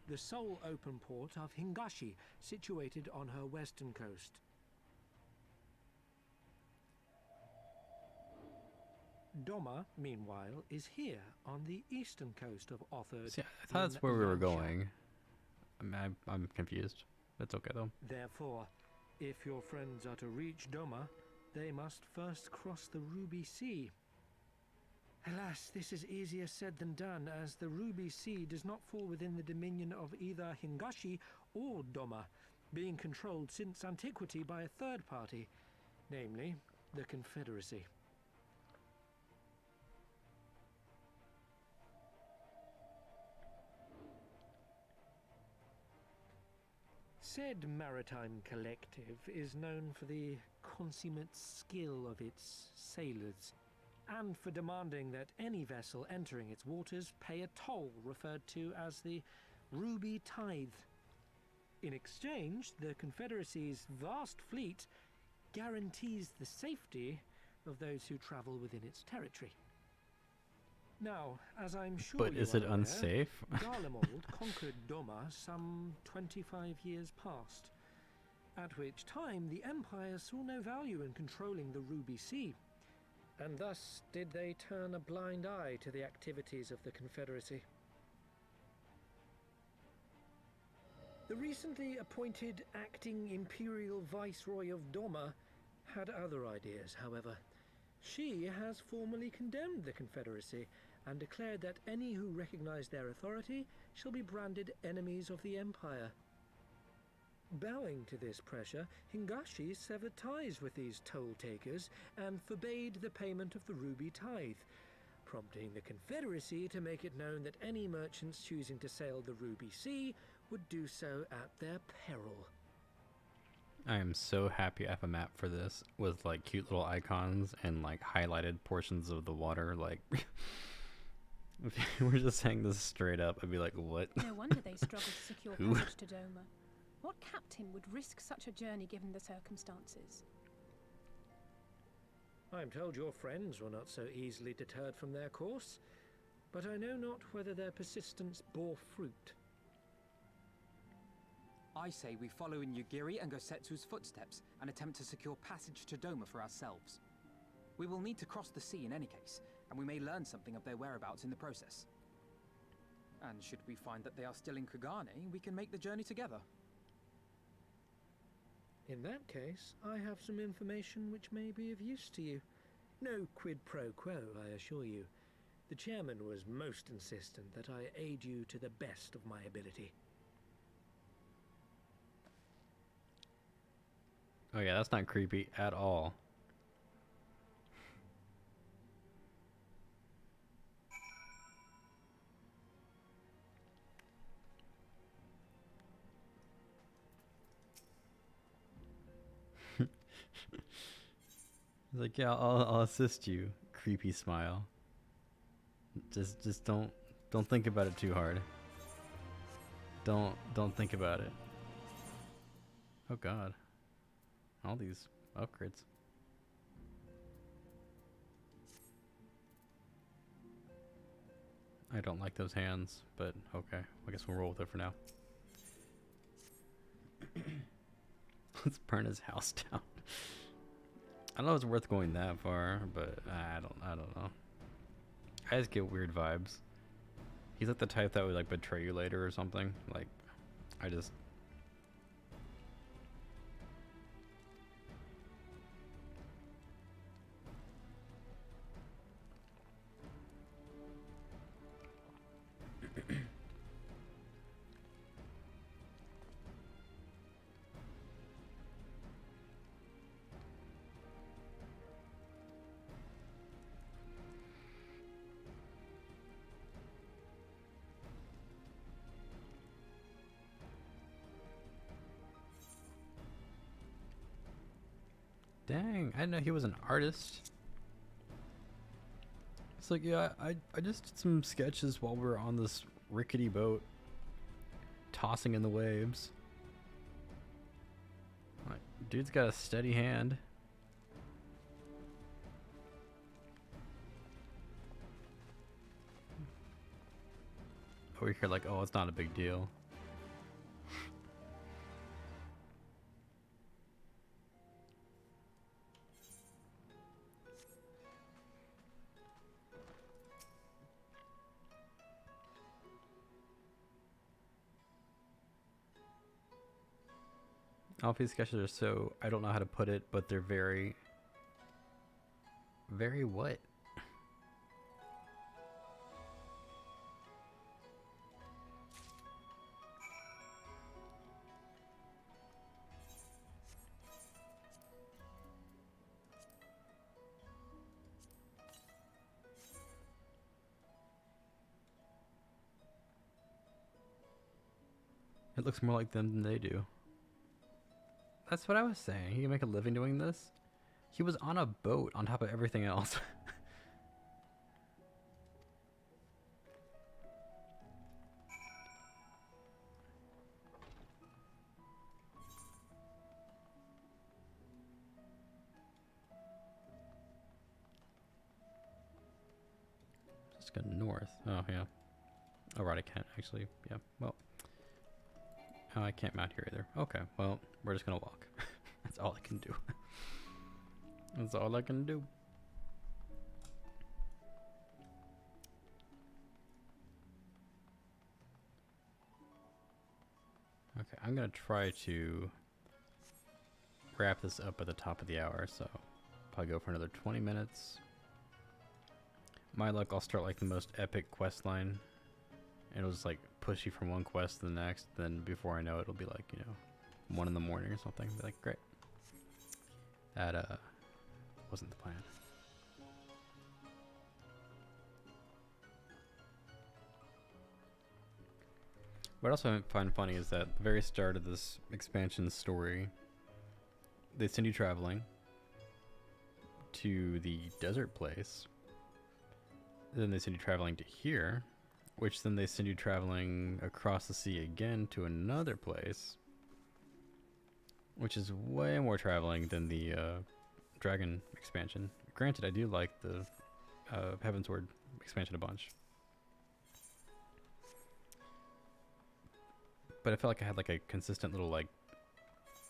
the sole open port of Hingashi, situated on her western coast. Doma, meanwhile, is here on the eastern coast of Othard. See, I thought that's where we were going. I'm confused. That's okay though. Therefore, if your friends are to reach Doma, they must first cross the Ruby Sea. Alas, this is easier said than done, as the Ruby Sea does not fall within the dominion of either Hingashi or Doma, being controlled since antiquity by a third party, namely the Confederacy. Said maritime collective is known for the consummate skill of its sailors, and for demanding that any vessel entering its waters pay a toll referred to as the Ruby Tithe. In exchange, the Confederacy's vast fleet guarantees the safety of those who travel within its territory. Now, as I'm sure But you is are it aware, unsafe? Garlemald conquered Doma some 25 years past, at which time the Empire saw no value in controlling the Ruby Sea, and thus did they turn a blind eye to the activities of the Confederacy. The recently appointed acting Imperial Viceroy of Doma had other ideas, however. She has formally condemned the Confederacy and declared that any who recognize their authority shall be branded enemies of the Empire. Bowing to this pressure, Hingashi severed ties with these toll-takers and forbade the payment of the Ruby Tithe, prompting the Confederacy to make it known that any merchants choosing to sail the Ruby Sea would do so at their peril. I am so happy I have a map for this with like cute little icons and like highlighted portions of the water. Like, if you were just saying this straight up, I'd be like, what? No wonder they struggled to secure Who? passage to Doma. What captain would risk such a journey given the circumstances? I'm told your friends were not so easily deterred from their course, but I know not whether their persistence bore fruit. I say we follow in Yugiri and Gosetsu's footsteps and attempt to secure passage to Doma for ourselves. We will need to cross the sea in any case, and we may learn something of their whereabouts in the process. And should we find that they are still in Kugane, we can make the journey together. In that case, I have some information which may be of use to you. No quid pro quo, I assure you. The chairman was most insistent that I aid you to the best of my ability. Oh yeah, that's not creepy at all. He's like, yeah, I'll assist you. Creepy smile. Just don't think about it too hard. Don't think about it. Oh God. All these upgrades. I don't like those hands, but okay. I guess we'll roll with it for now. Let's burn his house down. I don't know if it's worth going that far, but I don't know. I just get weird vibes. He's like the type that would like betray you later or something. Like, I just... Dang, I didn't know he was an artist. It's like, yeah, I just did some sketches while we were on this rickety boat, tossing in the waves. Like, dude's got a steady hand. Over here, like, oh, it's not a big deal. All of these sketches are so, I don't know how to put it, but they're very, very what? It looks more like them than they do. That's what I was saying. He can make a living doing this. He was on a boat on top of everything else. go north. Oh, yeah. Oh, right, I can't actually. Yeah, well. Oh, I can't mount here either. Okay, well, we're just gonna walk. That's all I can do. That's all I can do. Okay, I'm gonna try to wrap this up at the top of the hour, so probably go for another 20 minutes. My luck, I'll start like the most epic quest line, and it'll just like push you from one quest to the next. Then before I know it, it'll be like, you know, 1 in the morning or something. Be like, great. That wasn't the plan. What I also find funny is that at the very start of this expansion story, they send you traveling to the desert place. Then they send you traveling to here, which then they send you traveling across the sea again to another place, which is way more traveling than the dragon expansion. Granted, I do like the Heavensward expansion a bunch. But I felt like I had like a consistent little like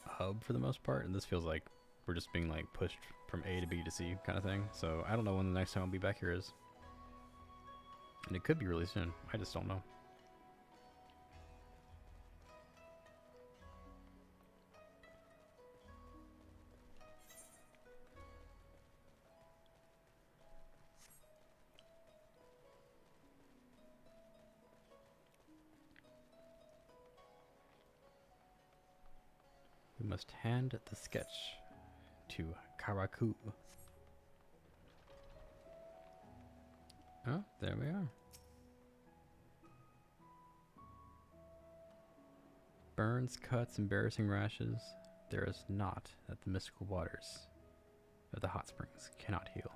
hub for the most part, and this feels like we're just being like pushed from A to B to C kind of thing. So I don't know when the next time I'll be back here is. And it could be really soon. I just don't know. We must hand the sketch to Karaku. Oh, there we are. Burns, cuts, embarrassing rashes. There is naught that the mystical waters of the hot springs cannot heal.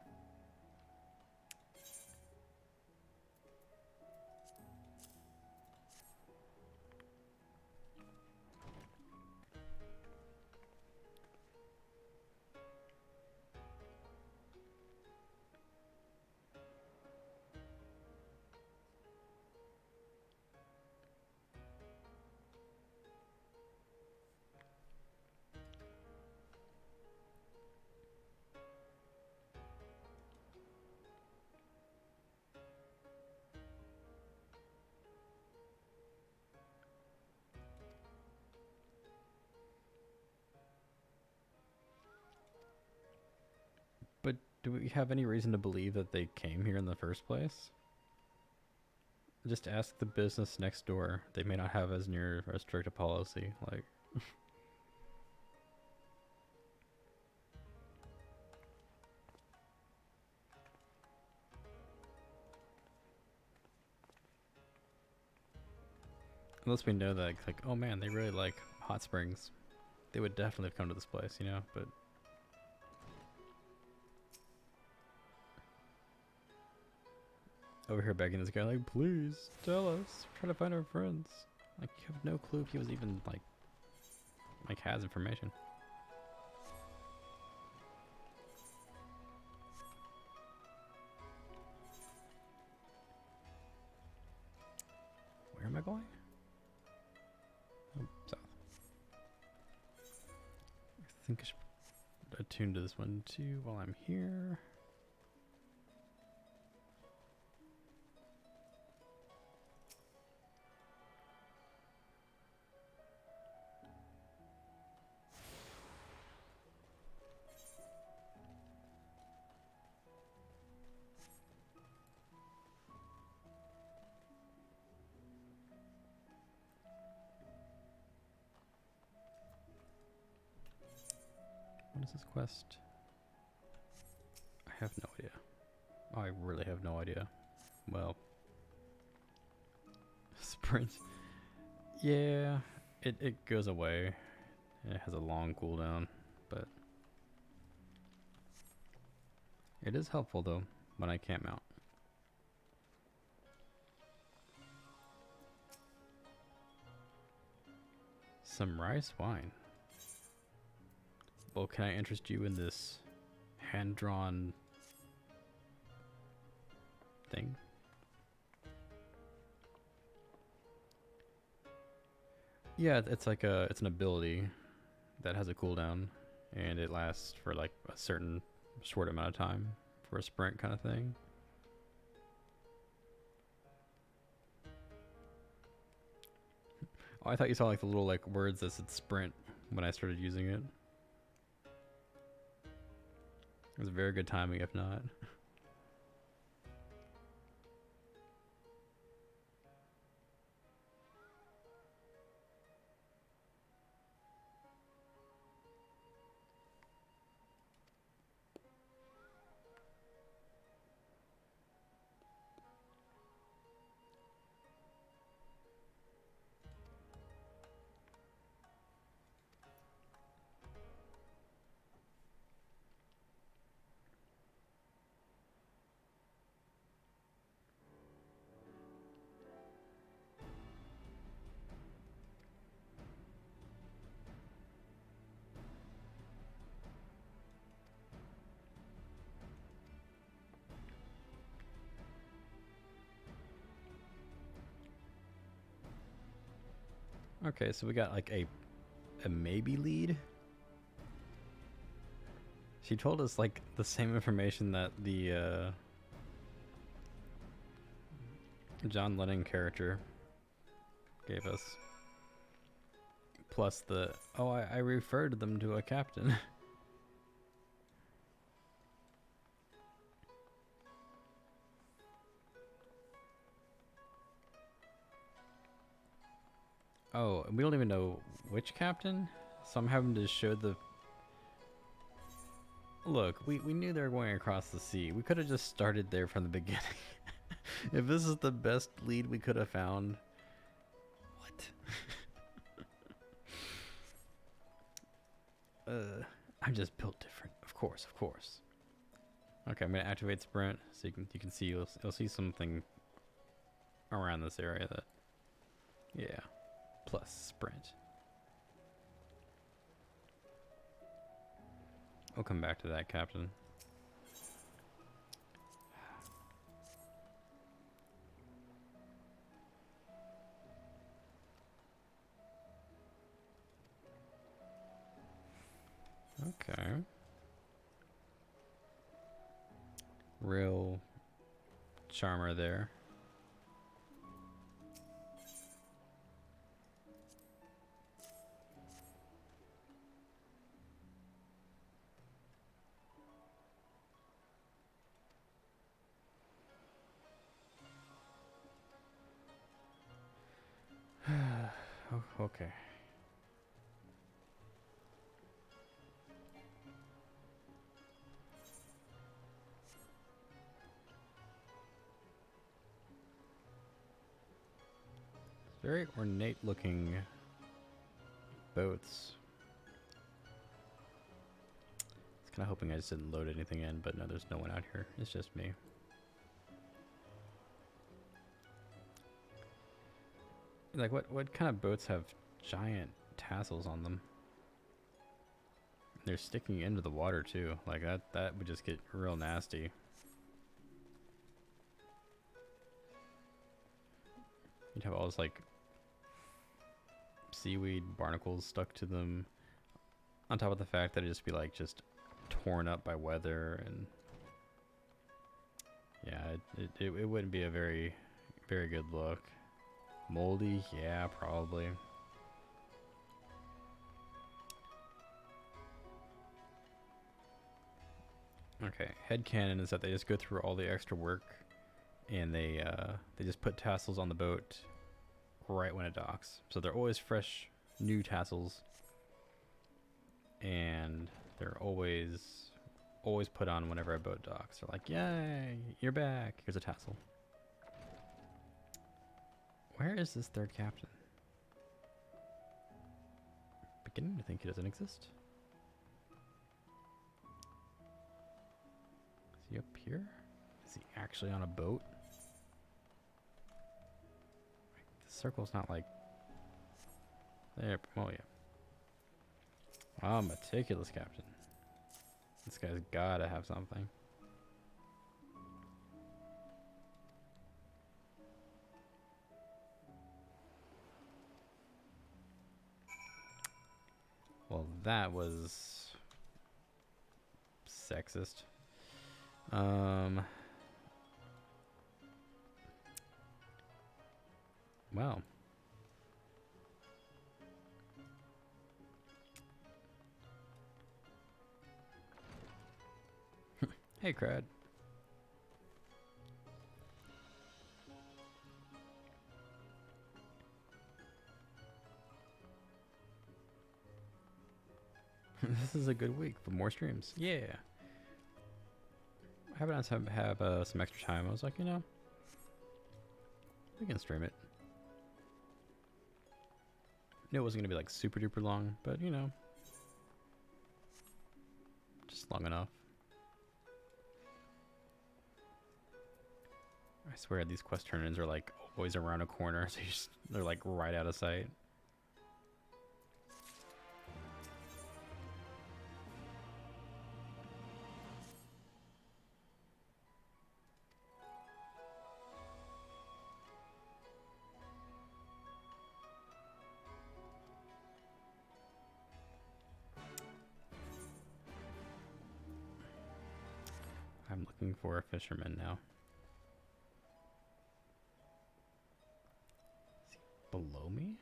But do we have any reason to believe that they came here in the first place? Just ask the business next door. They may not have as near or strict a policy. Like, unless we know that, like, oh man, they really like hot springs, they would definitely have come to this place, you know. But over here begging this guy, like, please tell us. We're trying to find our friends. Like, you have no clue if he was even like has information. Where am I going? Oh, south. I think I should attune to this one too while I'm here. What is this quest? I have no idea. Oh, I really have no idea. Well, sprint. Yeah, it goes away. It has a long cooldown, but it is helpful though when I can't mount. Some rice wine. Well, can I interest you in this hand-drawn thing? Yeah, it's like it's an ability that has a cooldown, and it lasts for like a certain short amount of time for a sprint kind of thing. Oh, I thought you saw like the little like words that said sprint when I started using it. It was very good timing, if not. Okay, so we got like a maybe lead. She told us like the same information that the John Lennon character gave us. Plus the, oh, I referred them to a captain. Oh, and we don't even know which captain? So I'm having to show the... Look, we knew they were going across the sea. We could have just started there from the beginning. If this is the best lead we could have found... What? I'm just built different. Of course, of course. Okay, I'm gonna activate sprint so you can see you'll see something around this area that, yeah, plus sprint. I'll come back to that, Captain. Okay. Real charmer there. Okay. Very ornate looking boats. I was kind of hoping I just didn't load anything in, but no, there's no one out here. It's just me. Like, what kind of boats have giant tassels on them? They're sticking into the water too. Like that would just get real nasty. You'd have all this like seaweed barnacles stuck to them, on top of the fact that it'd just be like just torn up by weather, and yeah, it wouldn't be a very good look. Moldy, yeah, probably. Okay, headcanon is that they just go through all the extra work, and they just put tassels on the boat right when it docks. So they're always fresh, new tassels, and they're always put on whenever a boat docks. They're like, "Yay, you're back! Here's a tassel." Where is this third captain? Beginning to think he doesn't exist. Is he up here? Is he actually on a boat? The circle's not like... There, oh yeah. Ah, meticulous captain. This guy's gotta have something. that was sexist. Well. Hey, Crad. This is a good week for more streams. Yeah. I haven't have some extra time. I was like, you know, we can stream it. Knew it wasn't gonna be like super duper long, but you know, just long enough. I swear these quest turn-ins are like always around a corner, so they're like right out of sight. I'm looking for a fisherman now. Is he below me?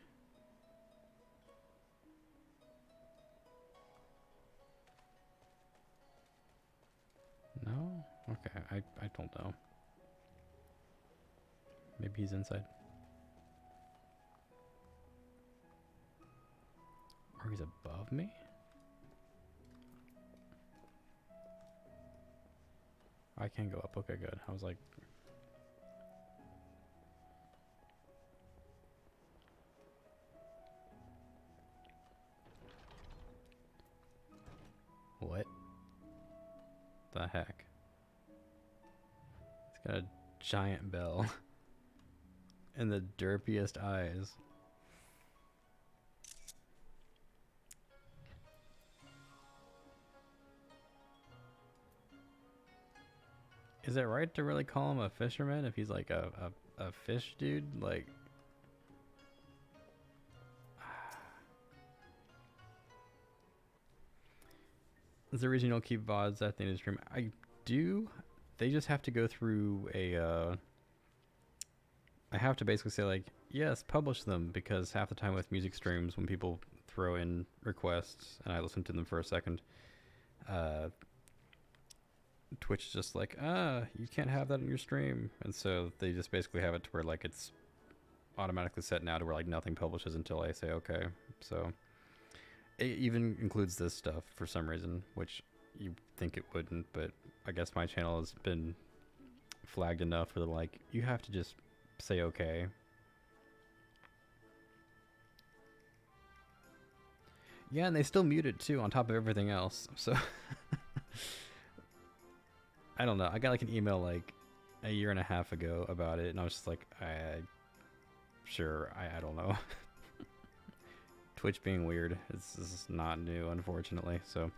No? Okay, I don't know. Maybe he's inside. Or he's above me? I can go up. Okay, good. I was like... What the heck? It's got a giant bell. And the derpiest eyes. Is it right to really call him a fisherman if he's like a fish dude? Like... Is the reason you don't keep VODs at the end of the stream? I do. They just have to go through a... I have to basically say like, yes, publish them, because half the time with music streams, when people throw in requests and I listen to them for a second, Twitch is just like, you can't have that in your stream. And so they just basically have it to where like it's automatically set now to where like nothing publishes until I say okay. So it even includes this stuff for some reason, which you think it wouldn't, but I guess my channel has been flagged enough for the like, you have to just say okay. Yeah, and they still mute it too on top of everything else. So I don't know. I got like an email like a year and a half ago about it, and I was just like, sure, I don't know. Twitch being weird is not new, unfortunately. So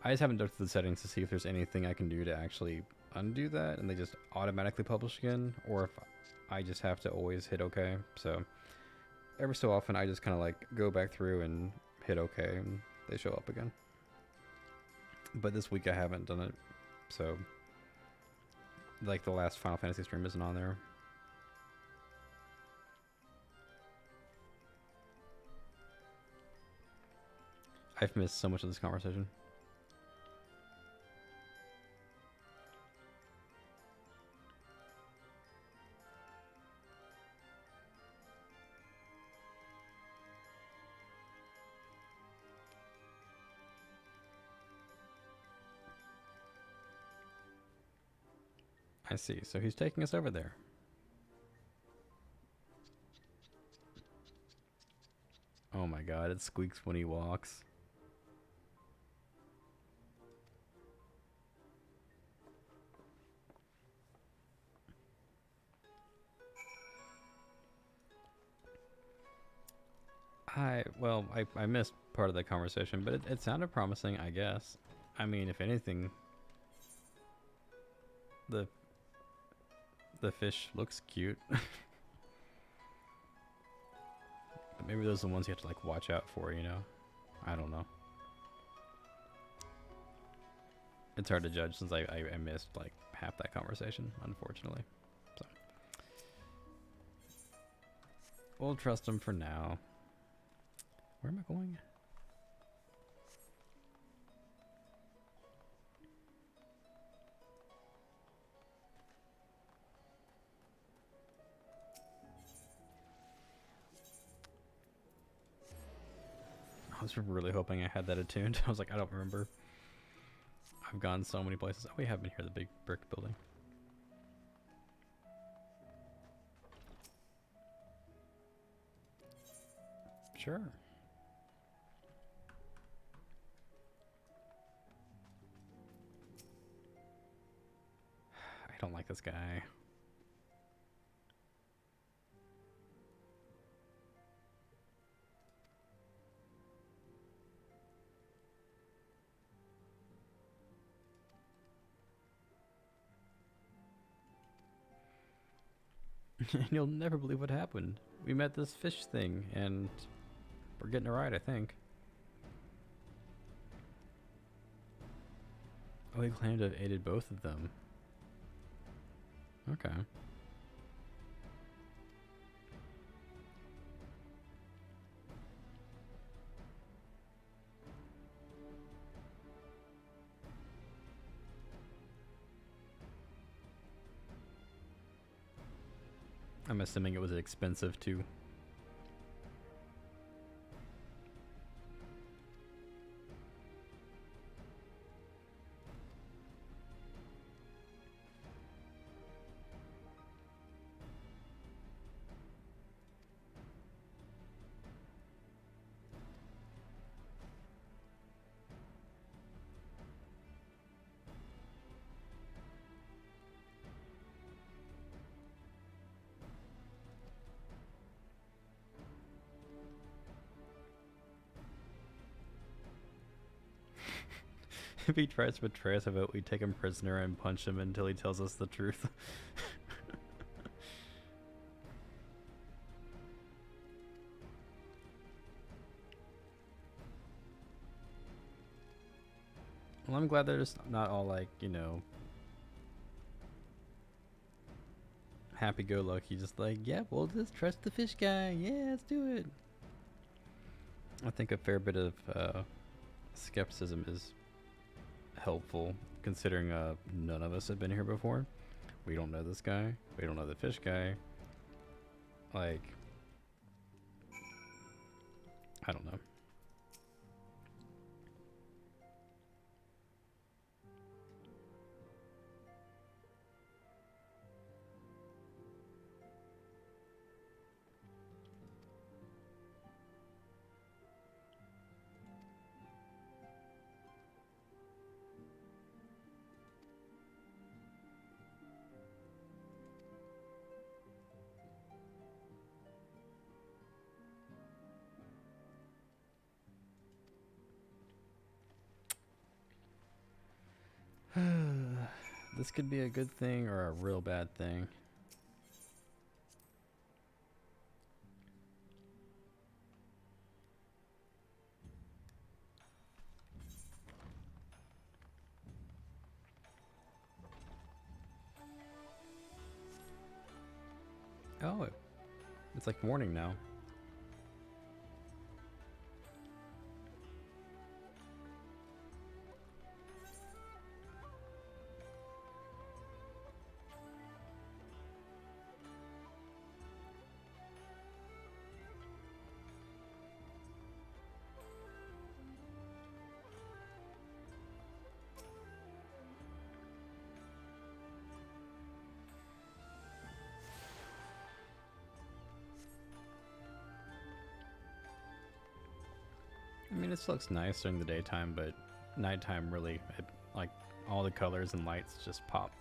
I just haven't done the settings to see if there's anything I can do to actually undo that, and they just automatically publish again, or if I just have to always hit OK. So every so often I just kind of like go back through and hit OK, and they show up again. But this week I haven't done it, so like the last Final Fantasy stream isn't on there. I've missed so much of this conversation. I see. So he's taking us over there. Oh my god, it squeaks when he walks. I missed part of the conversation, but it sounded promising, I guess. I mean, if anything, the fish looks cute. But maybe those are the ones you have to like watch out for, you know? I don't know. It's hard to judge since I missed like half that conversation, unfortunately. So we'll trust him for now. Where am I going? I was really hoping I had that attuned. I was like, I don't remember. I've gone so many places. Oh, we have been here, the big brick building. Sure. I don't like this guy. And you'll never believe what happened. We met this fish thing, and we're getting it right, I think. Oh, he claimed to have aided both of them. Okay. I'm assuming it was expensive too. If he tries to betray us about, we take him prisoner and punch him until he tells us the truth. Well, I'm glad they're just not all like, you know, happy-go-lucky, just like, yeah, we'll just trust the fish guy. Yeah, let's do it. I think a fair bit of skepticism is helpful, considering none of us have been here before. We don't know this guy. We don't know the fish guy. Like, I don't know. This could be a good thing or a real bad thing. Oh, it's like morning now. I mean, it looks nice during the daytime, but nighttime really, like, all the colors and lights just pop.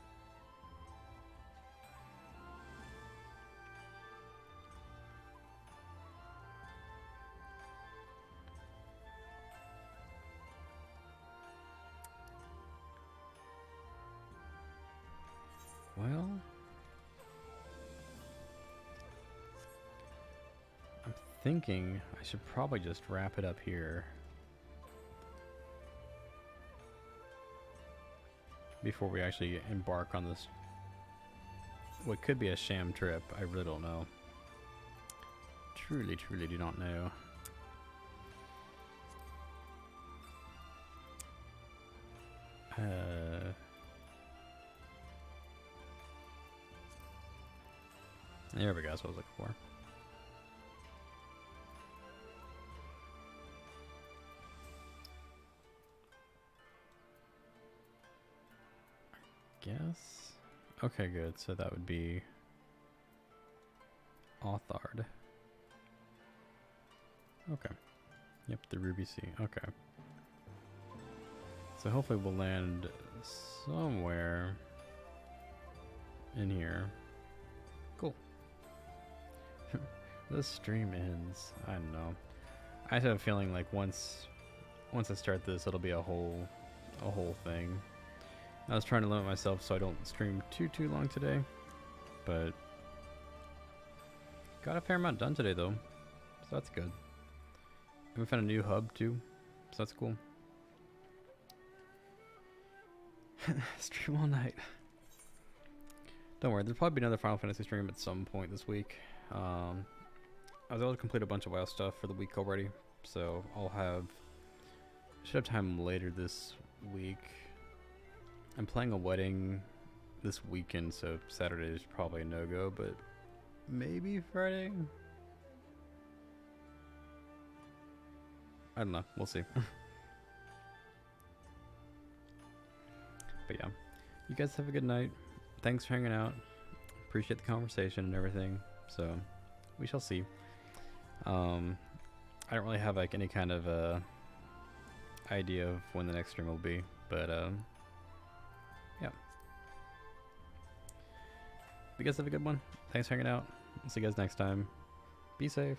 Well, I'm thinking I should probably just wrap it up here. before we actually embark on this, what could be a sham trip. I really don't know. Truly do not know. There we go, that's what I was looking for. Guess. Okay, good. So that would be Authard. Okay. Yep, the Ruby Sea. Okay. So hopefully we'll land somewhere in here. Cool. This stream ends. I don't know. I just have a feeling like once I start this, it'll be a whole thing. I was trying to limit myself so I don't stream too long today, but got a fair amount done today though, so that's good. And we found a new hub too, so that's cool. Stream all night. Don't worry, there'll probably be another Final Fantasy stream at some point this week. I was able to complete a bunch of WoW stuff for the week already, so should have time later this week. I'm playing a wedding this weekend, so Saturday is probably a no-go, but maybe Friday? I don't know, we'll see. But yeah, you guys have a good night. Thanks for hanging out. Appreciate the conversation and everything. So we shall see. I don't really have like any kind of idea of when the next stream will be, but yeah. You guys have a good one. Thanks for hanging out. See you guys next time. Be safe.